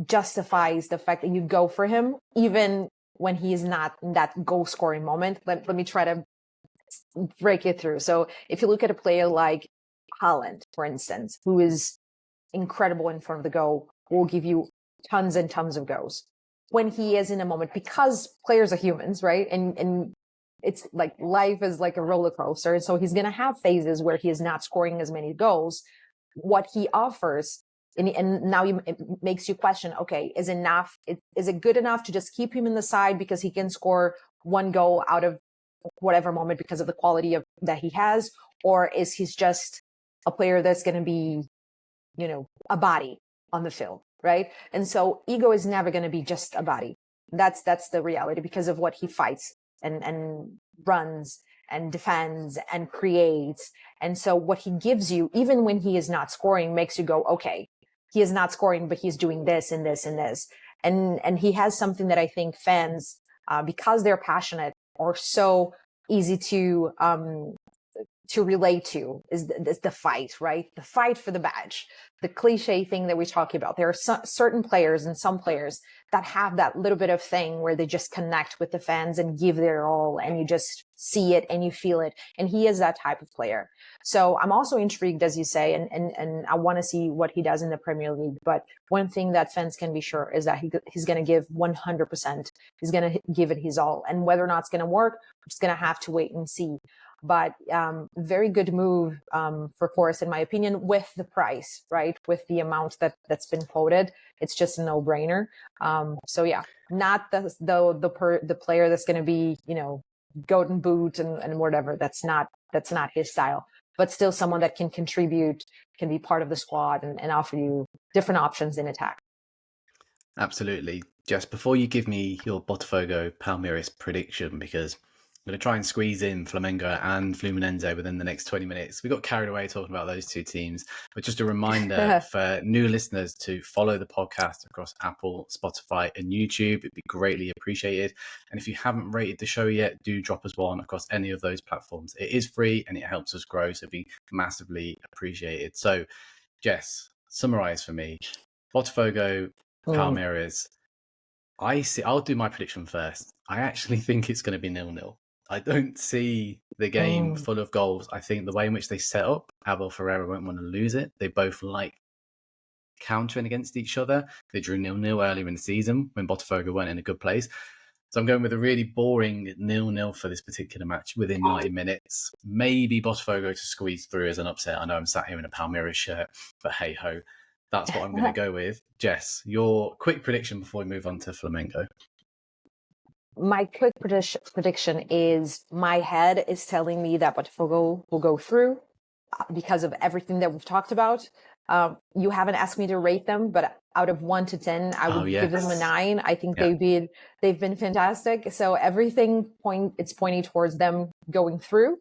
justifies the fact that you go for him, even when he is not in that goal scoring moment. Let me try to break it through. So if you look at a player like Haaland, for instance, who is incredible in front of the goal, will give you tons and tons of goals. When he is in a moment, because players are humans, right? And it's like life is like a roller coaster. So he's going to have phases where he is not scoring as many goals. What he offers, and now it makes you question, okay, is it good enough to just keep him in the side because he can score one goal out of whatever moment because of the quality that he has? Or is he just a player that's going to be, a body on the field, right? And so Ego is never going to be just a body. That's the reality because of what he fights and runs and defends and creates. And so what he gives you, even when he is not scoring, makes you go, okay, he is not scoring, but he's doing this and this and this. And he has something that I think fans, because they're passionate, are so easy to relate to is the fight, right? The fight for the badge, the cliche thing that we talk about. There are certain players and some players that have that little bit of thing where they just connect with the fans and give their all, and you just see it and you feel it. And he is that type of player. So I'm also intrigued, as you say, and I want to see what he does in the Premier League. But one thing that fans can be sure is that he's going to give 100%. He's going to give it his all. And whether or not it's going to work, we're just going to have to wait and see. But very good move for Forest, in my opinion, with the price, right? With the amount that's been quoted, it's just a no-brainer. So yeah, not the player that's going to be, golden boot and whatever. That's not his style. But still someone that can contribute, can be part of the squad, and offer you different options in attack. Absolutely. Just before you give me your Botafogo Palmeiras prediction, because I'm going to try and squeeze in Flamengo and Fluminense within the next 20 minutes. We got carried away talking about those two teams, but just a reminder for new listeners to follow the podcast across Apple, Spotify, and YouTube. It'd be greatly appreciated. And if you haven't rated the show yet, do drop us one across any of those platforms. It is free and it helps us grow, so it'd be massively appreciated. So, Jess, summarize for me. Botafogo, Palmeiras. I'll do my prediction first. I actually think it's going to be 0-0. I don't see the game full of goals. I think the way in which they set up, Abel Ferreira won't want to lose it. They both like countering against each other. They drew 0-0 earlier in the season when Botafogo weren't in a good place. So I'm going with a really boring 0-0 for this particular match within 90 minutes. Maybe Botafogo to squeeze through as an upset. I know I'm sat here in a Palmeiras shirt, but hey ho. That's what I'm going to go with. Jess, your quick prediction before we move on to Flamengo. My quick prediction is my head is telling me that Botafogo will go through because of everything that we've talked about. You haven't asked me to rate them, but out of 1 to 10, I would give them a 9. I think they've been fantastic. So everything it's pointing towards them going through,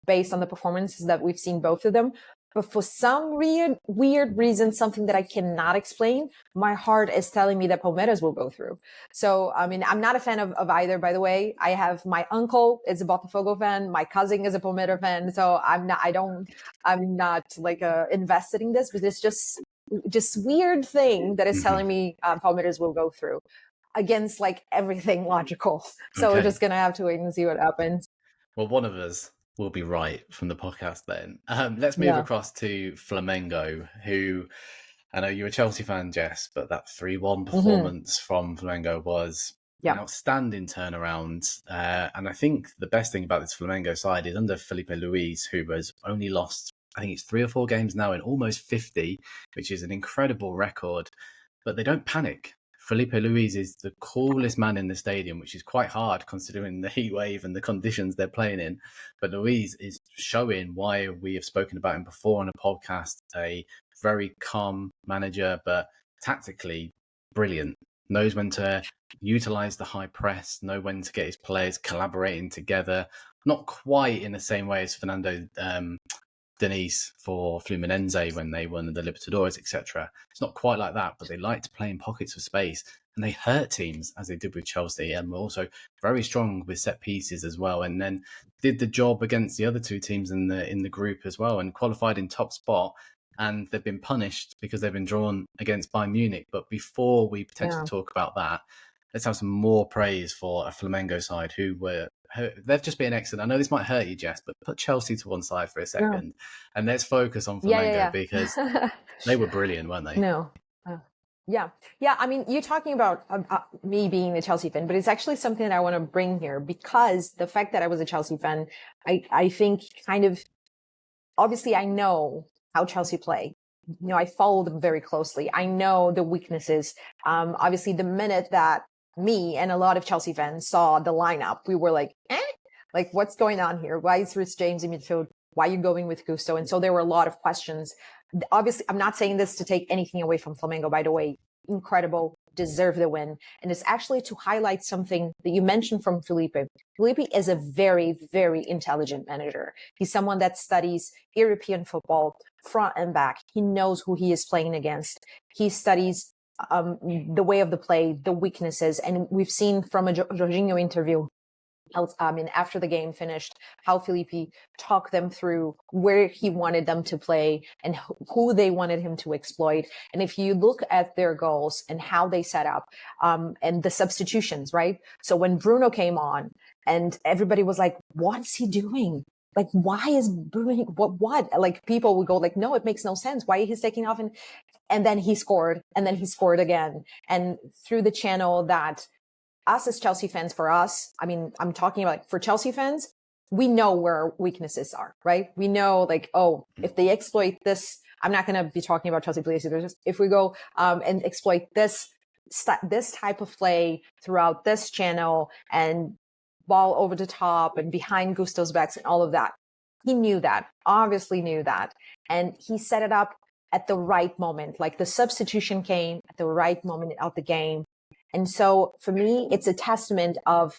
based on the performances that we've seen both of them. But for some weird reason, something that I cannot explain, my heart is telling me that Palmeiras will go through. So, I'm not a fan of either, by the way. I have my uncle is a Botafogo fan. My cousin is a Palmeiras fan. So I'm not like invested in this, but it's just weird thing that is telling me Palmeiras will go through against like everything logical. So we're just going to have to wait and see what happens. Well, one of us will be right from the podcast then. Let's move across to Flamengo, who I know you're a Chelsea fan, Jess, but that 3-1 performance from Flamengo was an outstanding turnaround. And I think the best thing about this Flamengo side is under Filipe Luis, who has only lost, I think it's 3 or 4 games now in almost 50, which is an incredible record. But they don't panic. Filipe Luis is the coolest man in the stadium, which is quite hard considering the heat wave and the conditions they're playing in. But Luis is showing why we have spoken about him before on a podcast. A very calm manager, but tactically brilliant. Knows when to utilize the high press, know when to get his players collaborating together. Not quite in the same way as Fernando Denise for Fluminense when they won the Libertadores, etc. It's not quite like that, but they like to play in pockets of space and they hurt teams as they did with Chelsea, and were also very strong with set pieces as well. And then did the job against the other two teams in the group as well, and qualified in top spot. And they've been punished because they've been drawn against Bayern Munich. But before we potentially talk about that, let's have some more praise for a Flamengo side who were they've just been excellent. I know this might hurt you, Jess, but put Chelsea to one side for a second and let's focus on Flamengo because they were brilliant, weren't they? No. Yeah. I mean, you're talking about me being a Chelsea fan, but it's actually something that I want to bring here because the fact that I was a Chelsea fan, I think kind of, obviously I know how Chelsea play. You know, I follow them very closely. I know the weaknesses. Obviously the minute that me and a lot of Chelsea fans saw the lineup, we were like, like what's going on here? Why is Rhys James in midfield? Why are you going with Gusto? And so there were a lot of questions. Obviously, I'm not saying this to take anything away from Flamengo, by the way. Incredible, deserve the win. And it's actually to highlight something that you mentioned from Felipe. Felipe is a very, very intelligent manager. He's someone that studies European football front and back. He knows who he is playing against. He studies the way of the play, the weaknesses. And we've seen from a Jorginho interview, after the game finished, how Felipe talked them through where he wanted them to play and who they wanted him to exploit. And if you look at their goals and how they set up, and the substitutions, right? So when Bruno came on and everybody was like, what is he doing? Like, why is Bruno, what? Like people would go like, no, it makes no sense. Why he's taking off? And then he scored, and then he scored again. And through the channel that us as Chelsea fans, for us, I mean, I'm talking about like for Chelsea fans, we know where our weaknesses are, right? We know like, oh, if they exploit this, I'm not going to be talking about Chelsea players. If we go and exploit this type of play throughout this channel and ball over the top and behind Gusto's backs and all of that, he knew that, obviously knew that. And he set it up at the right moment. Like the substitution came at the right moment of the game. And so for me, it's a testament of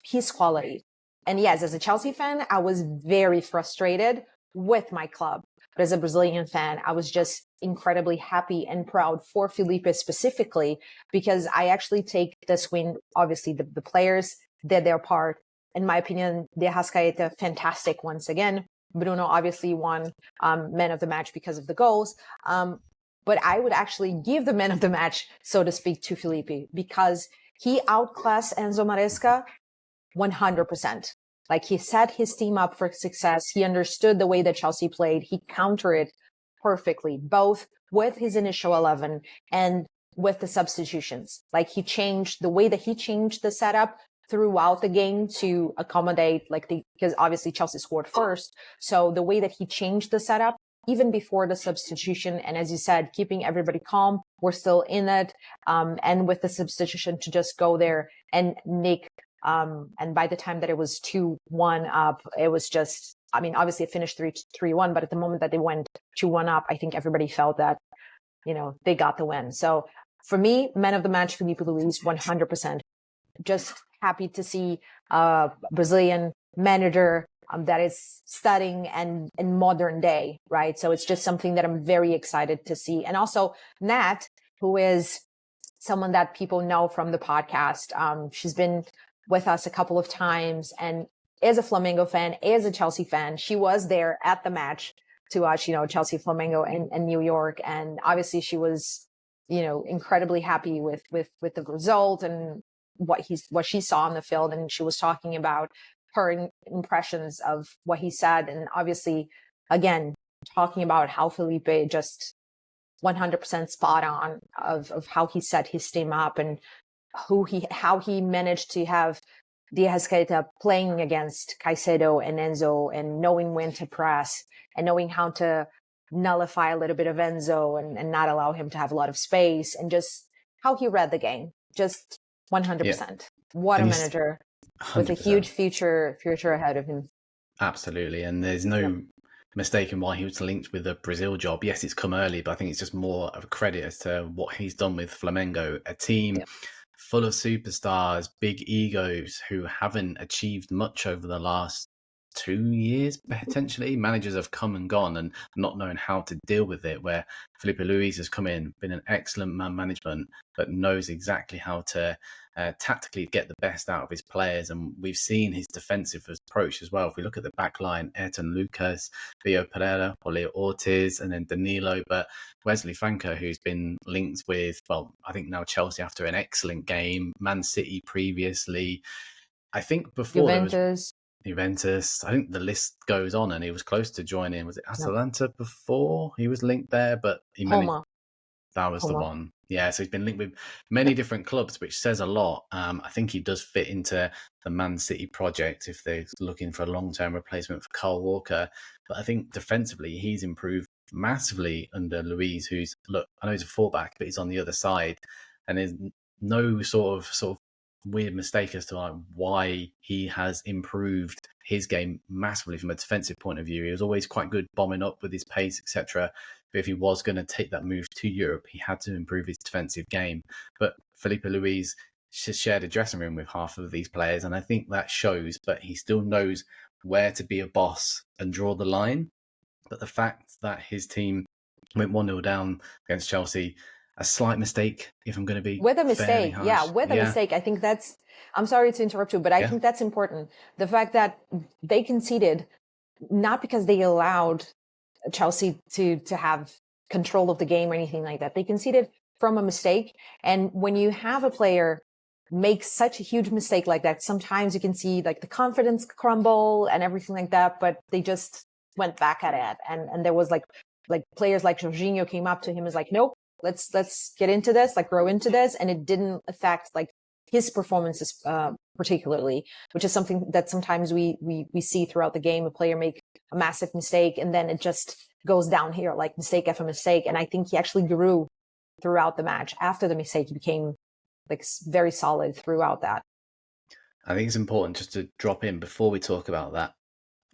his quality. And yes, as a Chelsea fan, I was very frustrated with my club. But as a Brazilian fan, I was just incredibly happy and proud for Felipe specifically, because I actually take this win. Obviously, the players did their part. In my opinion, De Arrascaeta, fantastic once again. Bruno obviously won man of the match because of the goals. But I would actually give the man of the match, so to speak, to Felipe, because he outclassed Enzo Maresca 100%. Like he set his team up for success. He understood the way that Chelsea played. He countered it perfectly, both with his initial 11 and with the substitutions. Like he changed the way that he changed the setup throughout the game to accommodate because obviously Chelsea scored first. So the way that he changed the setup, even before the substitution, and as you said, keeping everybody calm, we're still in it. And with the substitution to just go there and nick. And by the time that it was 2-1 up, it was just, I mean, obviously it finished 3-1, but at the moment that they went 2-1 up, I think everybody felt that, they got the win. So for me, man of the match, Filipe Luis, 100%. Just happy to see a Brazilian manager that is studying and in modern day, right? So it's just something that I'm very excited to see. And also Nat, who is someone that people know from the podcast. She's been with us a couple of times and is a Flamengo fan, is a Chelsea fan. She was there at the match to watch, Chelsea Flamengo in New York. And obviously she was, incredibly happy with the result and what she saw on the field. And she was talking about her impressions of what he said. And obviously, again, talking about how Felipe just 100% spot on of how he set his team up and how he managed to have De Arrascaeta playing against Caicedo and Enzo and knowing when to press and knowing how to nullify a little bit of Enzo and not allow him to have a lot of space, and just how he read the game. Just 100%. What a And he's manager with a 100%. huge future ahead of him. Absolutely. And there's Yep. no mistaking why he was linked with the Brazil job. Yes, it's come early, but I think it's just more of a credit as to what he's done with Flamengo, a team Yep. full of superstars, big egos who haven't achieved much over the last 2 years, potentially. Managers have come and gone and not known how to deal with it, where Filipe Luis has come in, been an excellent man management, but knows exactly how to tactically get the best out of his players. And we've seen his defensive approach as well. If we look at the back line, Ayrton Lucas, Theo Pereira, Julio Ortiz, and then Danilo, but Wesley Franco, who's been linked with, well, I think now Chelsea after an excellent game, Man City previously. I think before there was Juventus. Juventus. I think the list goes on, and he was close to joining. Was it Yep. Atalanta before he was linked there? But he managed. Roma. That was the Roma. one. Yeah, so he's been linked with many different clubs, which says a lot. I think he does fit into the Man City project if they're looking for a long-term replacement for Kyle Walker. But I think defensively, he's improved massively under Luis, who's, look, I know he's a fullback, but he's on the other side. And there's no sort of weird mistake as to like why he has improved his game massively from a defensive point of view. He was always quite good bombing up with his pace, etc. But if he was going to take that move to Europe, he had to improve his defensive game. But Filipe Luis shared a dressing room with half of these players, and I think that shows. But he still knows where to be a boss and draw the line. But the fact that his team went 1-0 down against Chelsea, a slight mistake, if I'm going to be With a fairly mistake. Yeah, harsh. with a Yeah, mistake. I think I'm sorry to interrupt you, but I yeah. think that's important. The fact that they conceded, not because they allowed Chelsea to have control of the game or anything like that. They conceded from a mistake. And when you have a player make such a huge mistake like that, sometimes you can see like the confidence crumble and everything like that, but they just went back at it. And there was like players like Jorginho came up to him and was like, nope, let's get into this, like grow into this. And it didn't affect like his performances, particularly, which is something that sometimes we see throughout the game. A player make a massive mistake and then it just goes down here, like mistake after mistake. And I think he actually grew throughout the match. After the mistake, he became like very solid throughout that. I think it's important just to drop in before we talk about that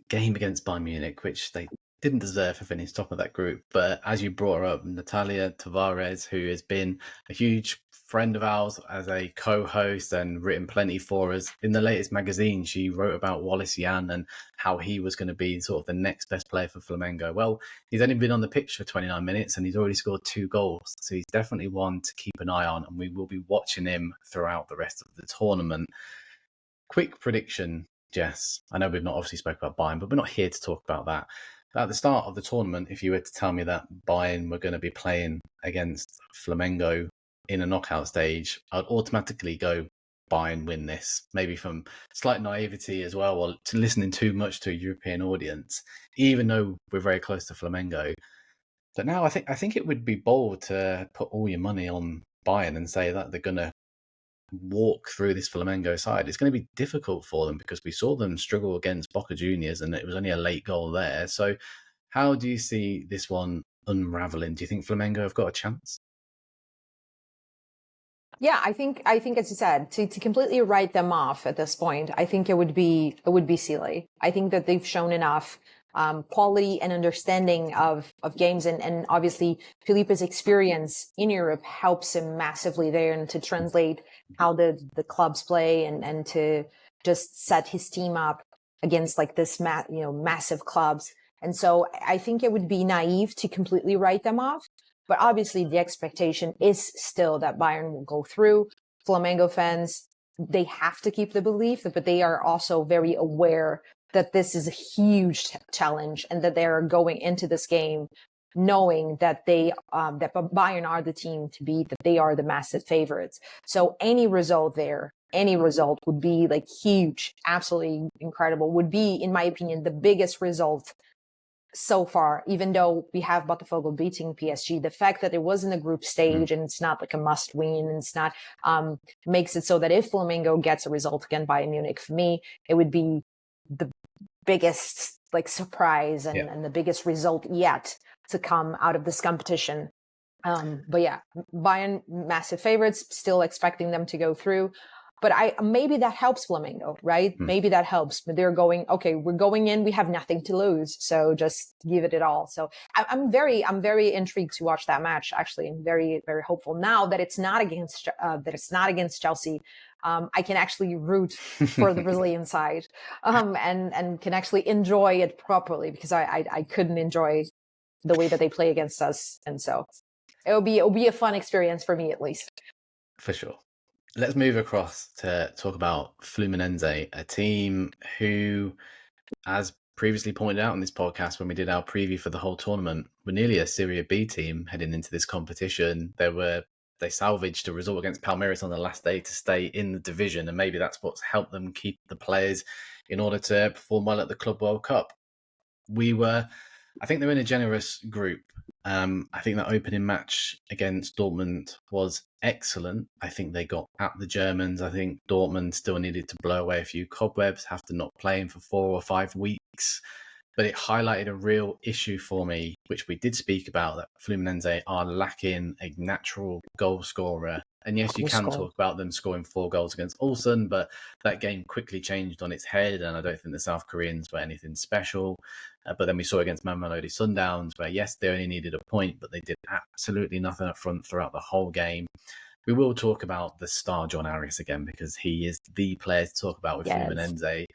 game against Bayern Munich, which they didn't deserve to finish top of that group. But as you brought her up, Natalia Tavares, who has been a huge friend of ours as a co-host and written plenty for us. In the latest magazine, she wrote about Wallace Jan and how he was going to be sort of the next best player for Flamengo. Well, he's only been on the pitch for 29 minutes and he's already scored 2 goals. So he's definitely one to keep an eye on, and we will be watching him throughout the rest of the tournament. Quick prediction, Jess. I know we've not obviously spoke about Bayern, but we're not here to talk about that. At the start of the tournament, if you were to tell me that Bayern were going to be playing against Flamengo in a knockout stage, I'd automatically go Bayern win this. Maybe from slight naivety as well, or to listening too much to a European audience, even though we're very close to Flamengo. But now I think it would be bold to put all your money on Bayern and say that they're going to walk through this Flamengo side. It's going to be difficult for them because we saw them struggle against Boca Juniors and it was only a late goal there. So how do you see this one unraveling? Do you think Flamengo have got a chance? Yeah, I think as you said, to completely write them off at this point, I think it would be silly. I think that they've shown enough quality and understanding of games, and obviously Felipe's experience in Europe helps him massively there, and to translate how the clubs play and to just set his team up against like this massive clubs. And so I think it would be naive to completely write them off. But obviously the expectation is still that Bayern will go through. Flamengo fans, they have to keep the belief, but they are also very aware that this is a huge challenge and that they're going into this game knowing that that Bayern are the team to beat, that they are the massive favorites. So any result would be like huge, absolutely incredible, would be, in my opinion, the biggest result so far, even though we have Botafogo beating PSG. The fact that it was in a group stage and it's not like a must win, and it's not, makes it so that if Flamengo gets a result again by Munich, for me, it would be the biggest like surprise and the biggest result yet to come out of this competition. But yeah, Bayern massive favorites, still expecting them to go through. But maybe that helps Flamengo, right? Maybe that helps. But they're going, okay, we're going in, we have nothing to lose, so just give it all. So I'm very intrigued to watch that match. Actually, I'm very, very hopeful now that it's not against Chelsea. I can actually root for the Brazilian side, and can actually enjoy it properly, because I couldn't enjoy the way that they play against us, and so it'll be a fun experience for me, at least. For sure. Let's move across to talk about Fluminense, a team who, as previously pointed out in this podcast when we did our preview for the whole tournament, were nearly a Serie B team heading into this competition. They salvaged a result against Palmeiras on the last day to stay in the division, and maybe that's what's helped them keep the players in order to perform well at the Club World Cup. I think they're in a generous group. I think that opening match against Dortmund was excellent. I think they got at the Germans. I think Dortmund still needed to blow away a few cobwebs, after not playing for 4 or 5 weeks. But it highlighted a real issue for me, which we did speak about, that Fluminense are lacking a natural goal scorer. And yes, you can talk about them scoring 4 goals against Ulsan, but that game quickly changed on its head, and I don't think the South Koreans were anything special. But then we saw against Mamelodi Sundowns, where yes, they only needed a point, but they did absolutely nothing up front throughout the whole game. We will talk about the star John Arias again, because he is the player to talk about with Fluminense.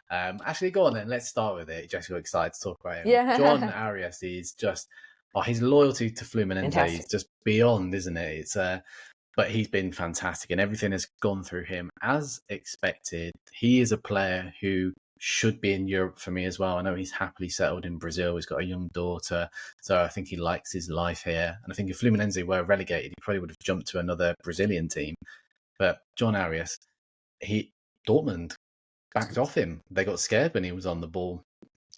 Actually, go on then. Let's start with it. Just excited to talk about him. Yeah. John Arias is just, his loyalty to Fluminense is just beyond, isn't it? It's but he's been fantastic, and everything has gone through him as expected. He is a player who should be in Europe for me as well. I know he's happily settled in Brazil. He's got a young daughter, so I think he likes his life here. And I think if Fluminense were relegated, he probably would have jumped to another Brazilian team. But John Arias, Dortmund backed off him. They got scared when he was on the ball.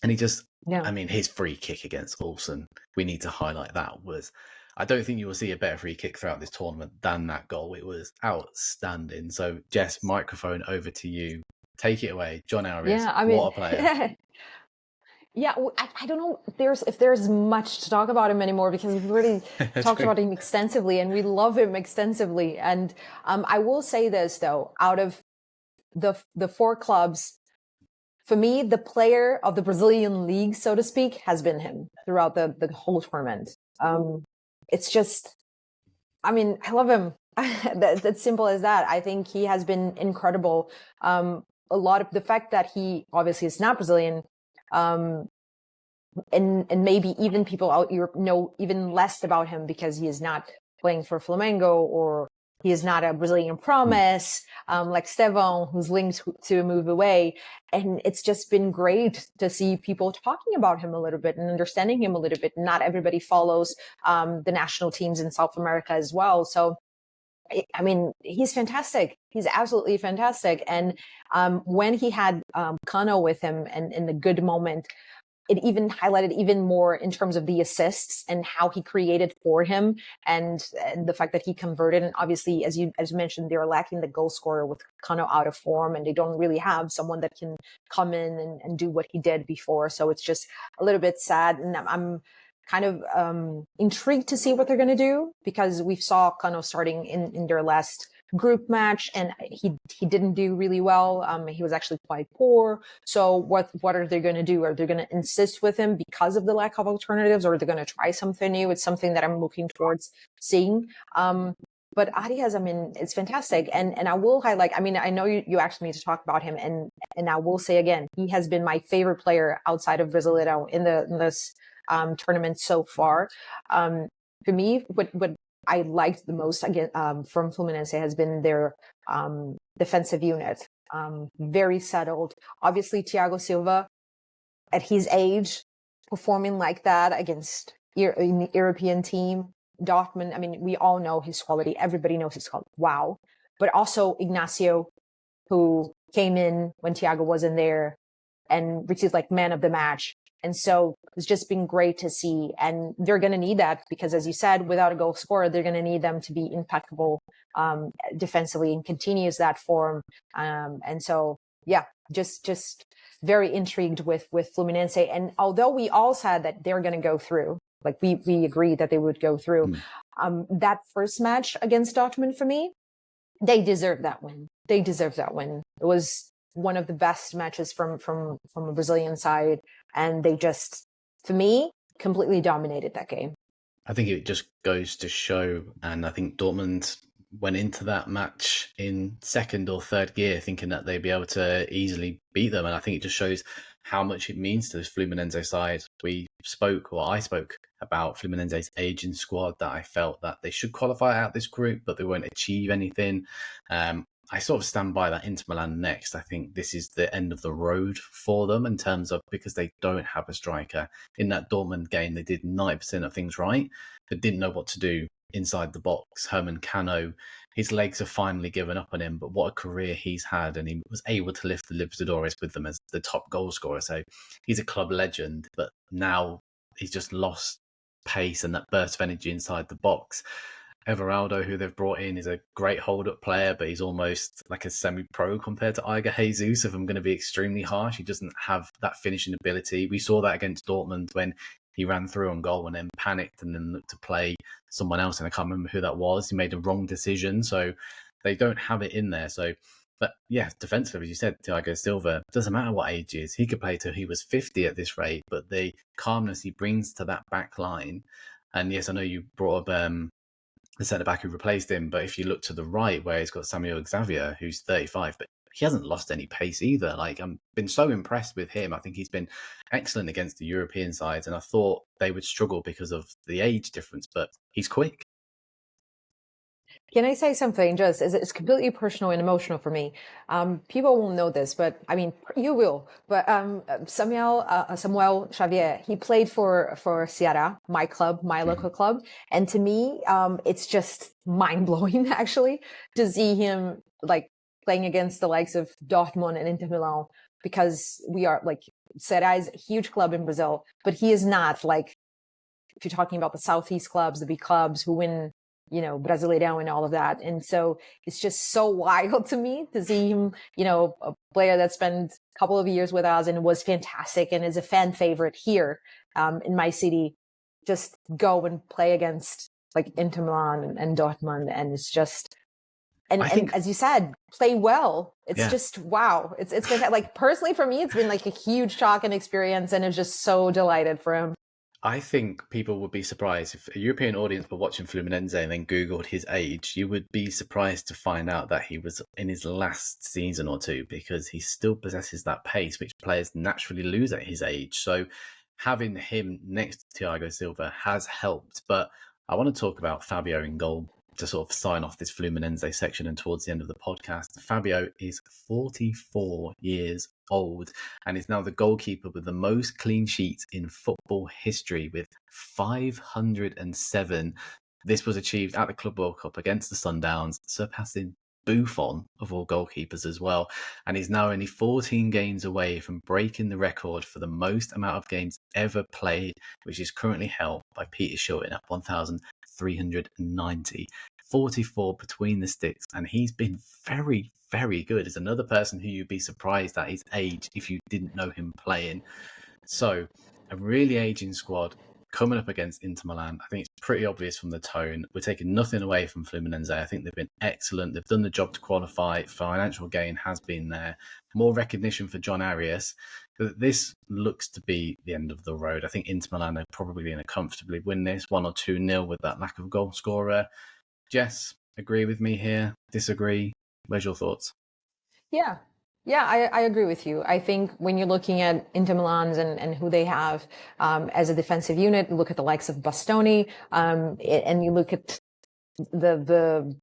And he just, I mean, his free kick against Ulsan, we need to highlight that, was, I don't think you will see a better free kick throughout this tournament than that goal. It was outstanding. So, Jess, microphone over to you. Take it away. John Arias, what a player. Yeah, I don't know if there's much to talk about him anymore, because we've already talked about him extensively, and we love him extensively. And I will say this, though, out of the 4 clubs, for me, the player of the Brazilian league, so to speak, has been him throughout the whole tournament. It's just, I mean, I love him. That's simple as that. I think he has been incredible. A lot of the fact that he obviously is not Brazilian, and maybe even people out Europe know even less about him because he is not playing for Flamengo, or he is not a Brazilian promise, like Stevão, who's linked to a move away. And it's just been great to see people talking about him a little bit and understanding him a little bit. Not everybody follows the national teams in South America as well. So, I mean, he's fantastic. He's absolutely fantastic. And when he had Kano with him, and in the good moment, it even highlighted even more in terms of the assists and how he created for him, and the fact that he converted. And obviously, as you mentioned, they're lacking the goal scorer with Kano out of form, and they don't really have someone that can come in and do what he did before. So it's just a little bit sad. And I'm kind of intrigued to see what they're going to do, because we saw Kano starting in their last group match, and he didn't do really well. He was actually quite poor. So what are they going to do? Are they going to insist with him because of the lack of alternatives, or are they going to try something new? It's something that I'm looking towards seeing. But Arias, I mean, it's fantastic. And I will highlight, I mean, I know you asked me to talk about him, and I will say again, he has been my favorite player outside of Brasileirão in this tournament so far. For me, what I liked the most again from Fluminense has been their defensive unit. Very settled. Obviously, Thiago Silva, at his age, performing like that against an European team, Dortmund. I mean, we all know his quality. Everybody knows his quality. Wow. But also Ignacio, who came in when Thiago wasn't there and received like man of the match. And so it's just been great to see. And they're going to need that, because, as you said, without a goal scorer, they're going to need them to be impeccable defensively and continues that form. And so, yeah, just very intrigued with Fluminense. And although we all said that they're going to go through, like we agreed that they would go through, That first match against Dortmund, for me, they deserve that win. They deserve that win. It was one of the best matches from a Brazilian side, and they just, for me, completely dominated that game. I think it just goes to show, and I think Dortmund went into that match in second or third gear thinking that they'd be able to easily beat them, and I think it just shows how much it means to this Fluminense side. I spoke about Fluminense's aging squad, that I felt that they should qualify out this group, but they won't achieve anything. I sort of stand by that Inter Milan next. I think this is the end of the road for them in terms of, because they don't have a striker. In that Dortmund game, they did 90% of things right, but didn't know what to do inside the box. Herman Cano, his legs have finally given up on him, but what a career he's had, and he was able to lift the Libertadores with them as the top goal scorer. So he's a club legend, but now he's just lost pace and that burst of energy inside the box. Everaldo, who they've brought in, is a great hold-up player, but he's almost like a semi-pro compared to Iger Jesus. If I'm going to be extremely harsh, he doesn't have that finishing ability. We saw that against Dortmund when he ran through on goal and then panicked and then looked to play someone else, and I can't remember who that was. He made a wrong decision, so they don't have it in there. So, but yeah, defensively, as you said, Thiago Silva, doesn't matter what age he is, he could play till he was 50 at this rate, but the calmness he brings to that back line, and yes, I know you brought up the centre-back who replaced him, but if you look to the right where he's got Samuel Xavier, who's 35, but he hasn't lost any pace either. Like, I've been so impressed with him. I think he's been excellent against the European sides, and I thought they would struggle because of the age difference, but he's quick. Can I say something? Just it's completely personal and emotional for me. People won't know this, but I mean, you will. But Samuel Xavier, he played for Ceará, my club, my local club, and to me, it's just mind blowing actually to see him like playing against the likes of Dortmund and Inter Milan, because we are like, Ceará is a huge club in Brazil, but he is not like, if you're talking about the Southeast clubs, the big clubs who win, Brasileirão and all of that. And so it's just so wild to me to see him, a player that spent a couple of years with us and was fantastic and is a fan favorite here in my city, just go and play against like Inter Milan and Dortmund. And it's just, and as you said, play well. It's just, wow. It's been like, personally for me, it's been like a huge shock and experience, and it's just so delighted for him. I think people would be surprised if a European audience were watching Fluminense and then Googled his age. You would be surprised to find out that he was in his last season or two, because he still possesses that pace, which players naturally lose at his age. So having him next to Thiago Silva has helped. But I want to talk about Fabio in goal to sort of sign off this Fluminense section and towards the end of the podcast. Fabio is 44 years old and is now the goalkeeper with the most clean sheets in football history, with 507. This was achieved at the Club World Cup against the Sundowns, surpassing Buffon of all goalkeepers as well, and is now only 14 games away from breaking the record for the most amount of games ever played, which is currently held by Peter Shilton at 1,390. 44 between the sticks, and he's been very, very good. Is another person who you'd be surprised at his age if you didn't know him playing. So a really aging squad coming up against Inter Milan. I think it's pretty obvious from the tone. We're taking nothing away from Fluminense. I think they've been excellent. They've done the job to qualify. Financial gain has been there. More recognition for John Arias. But this looks to be the end of the road. I think Inter Milan are probably going to comfortably win this 1 or 2-0 with that lack of goal scorer. Jess, agree with me here? Disagree? Where's your thoughts? Yeah, I agree with you. I think when you're looking at Inter Milan's and who they have as a defensive unit, look at the likes of Bastoni, and you look at the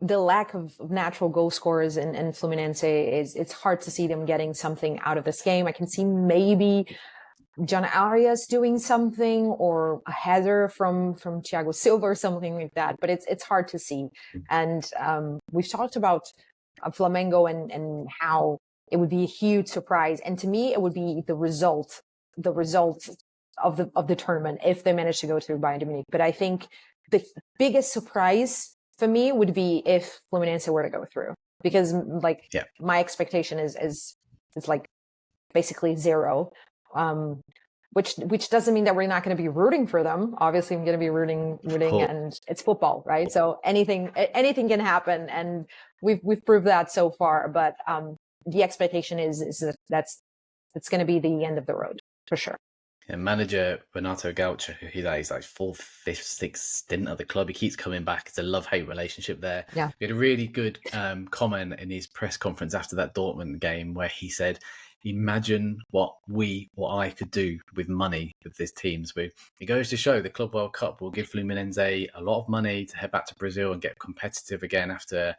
lack of natural goal scorers in Fluminense, it's hard to see them getting something out of this game. I can see maybe John Arias doing something, or a header from Thiago Silva or something like that, but it's hard to see. And we've talked about Flamengo and how it would be a huge surprise, and to me it would be the result of the tournament if they manage to go to Bayern de Munich. But I think the biggest surprise for me would be if Fluminense were to go through, because my expectation is like basically zero. which doesn't mean that we're not going to be rooting for them. Obviously, I'm going to be rooting, and it's football, right? So anything can happen, and we've proved that so far. But the expectation is that's going to be the end of the road for sure. Yeah, manager Renato Gaucho, he's like fourth, fifth, sixth stint at the club. He keeps coming back. It's a love-hate relationship there. Yeah. He had a really good comment in his press conference after that Dortmund game where he said, imagine what I could do with money with this team. So it goes to show the Club World Cup will give Fluminense a lot of money to head back to Brazil and get competitive again after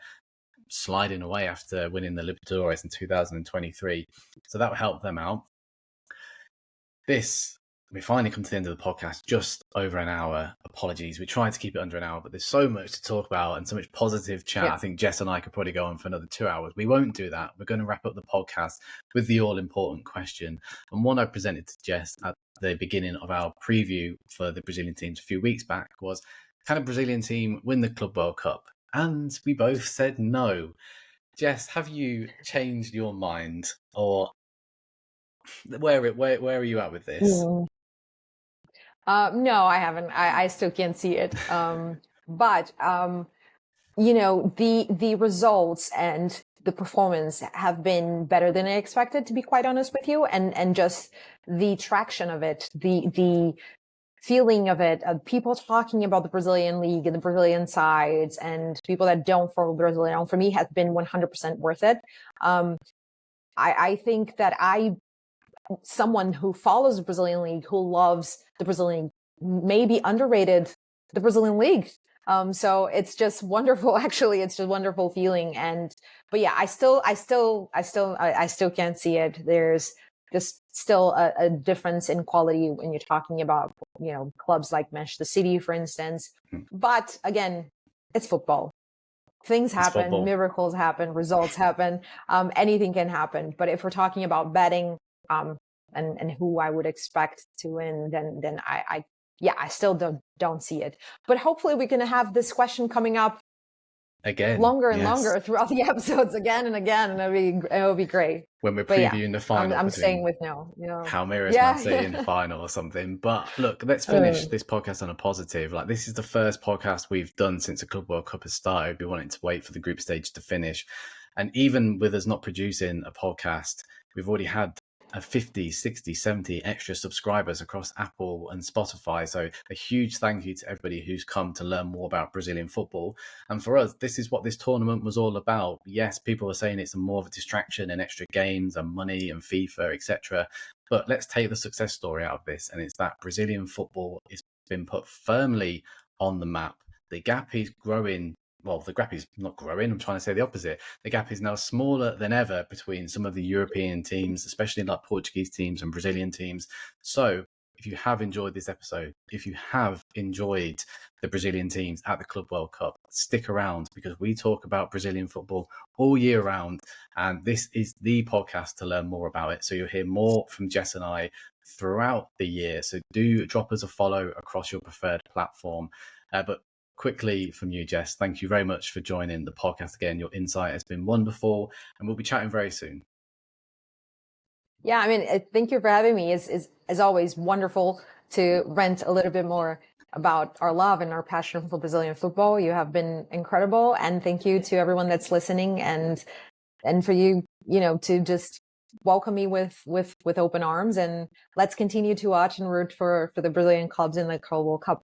sliding away after winning the Libertadores in 2023. So that will help them out. We finally come to the end of the podcast, just over an hour. Apologies. We tried to keep it under an hour, but there's so much to talk about and so much positive chat. Yeah. I think Jess and I could probably go on for another 2 hours. We won't do that. We're going to wrap up the podcast with the all-important question. And one I presented to Jess at the beginning of our preview for the Brazilian teams a few weeks back was, can a Brazilian team win the Club World Cup? And we both said no. Jess, have you changed your mind, or where are you at with this? No, I haven't. I still can't see it. But the results and the performance have been better than I expected, to be quite honest with you. And just the traction of it, the feeling of it, people talking about the Brazilian league and the Brazilian sides, and people that don't follow Brazilian, for me, has been 100% worth it. I think that someone who follows the Brazilian league, who loves the Brazilian, maybe underrated the Brazilian league. So it's just wonderful. Actually, it's just a wonderful feeling. But yeah, I still can't see it. There's just still a difference in quality when you're talking about, clubs like Manchester City, for instance. But again, it's football. Things happen, miracles happen, results happen. Anything can happen. But if we're talking about betting, and who I would expect to win, then I still don't see it. But hopefully we can have this question coming up again, longer and longer throughout the episodes again and again, and it'll be great. When we're previewing the final, I'm staying with no. Palmeiras, Man City in the final or something. But look, let's finish this podcast on a positive. Like, this is the first podcast we've done since the Club World Cup has started. We wanted to wait for the group stage to finish, and even with us not producing a podcast, we've already had 50, 60, 70 extra subscribers across Apple and Spotify. So a huge thank you to everybody who's come to learn more about Brazilian football. And for us, this is what this tournament was all about. Yes, people are saying it's more of a distraction and extra games and money and FIFA, etc. But let's take the success story out of this. And it's that Brazilian football has been put firmly on the map. The gap is growing. Well, the gap is not growing. I'm trying to say the opposite. The gap is now smaller than ever between some of the European teams, especially like Portuguese teams and Brazilian teams. So if you have enjoyed this episode, if you have enjoyed the Brazilian teams at the Club World Cup, stick around, because we talk about Brazilian football all year round. And this is the podcast to learn more about it. So you'll hear more from Jess and I throughout the year. So do drop us a follow across your preferred platform. But quickly from you, Jess, thank you very much for joining the podcast again. Your insight has been wonderful, and we'll be chatting very soon. Yeah, I mean, thank you for having me. It's as always wonderful to rant a little bit more about our love and our passion for Brazilian football. You have been incredible, and thank you to everyone that's listening, and for you, to just welcome me with open arms, and let's continue to watch and root for the Brazilian clubs in the Club World Cup.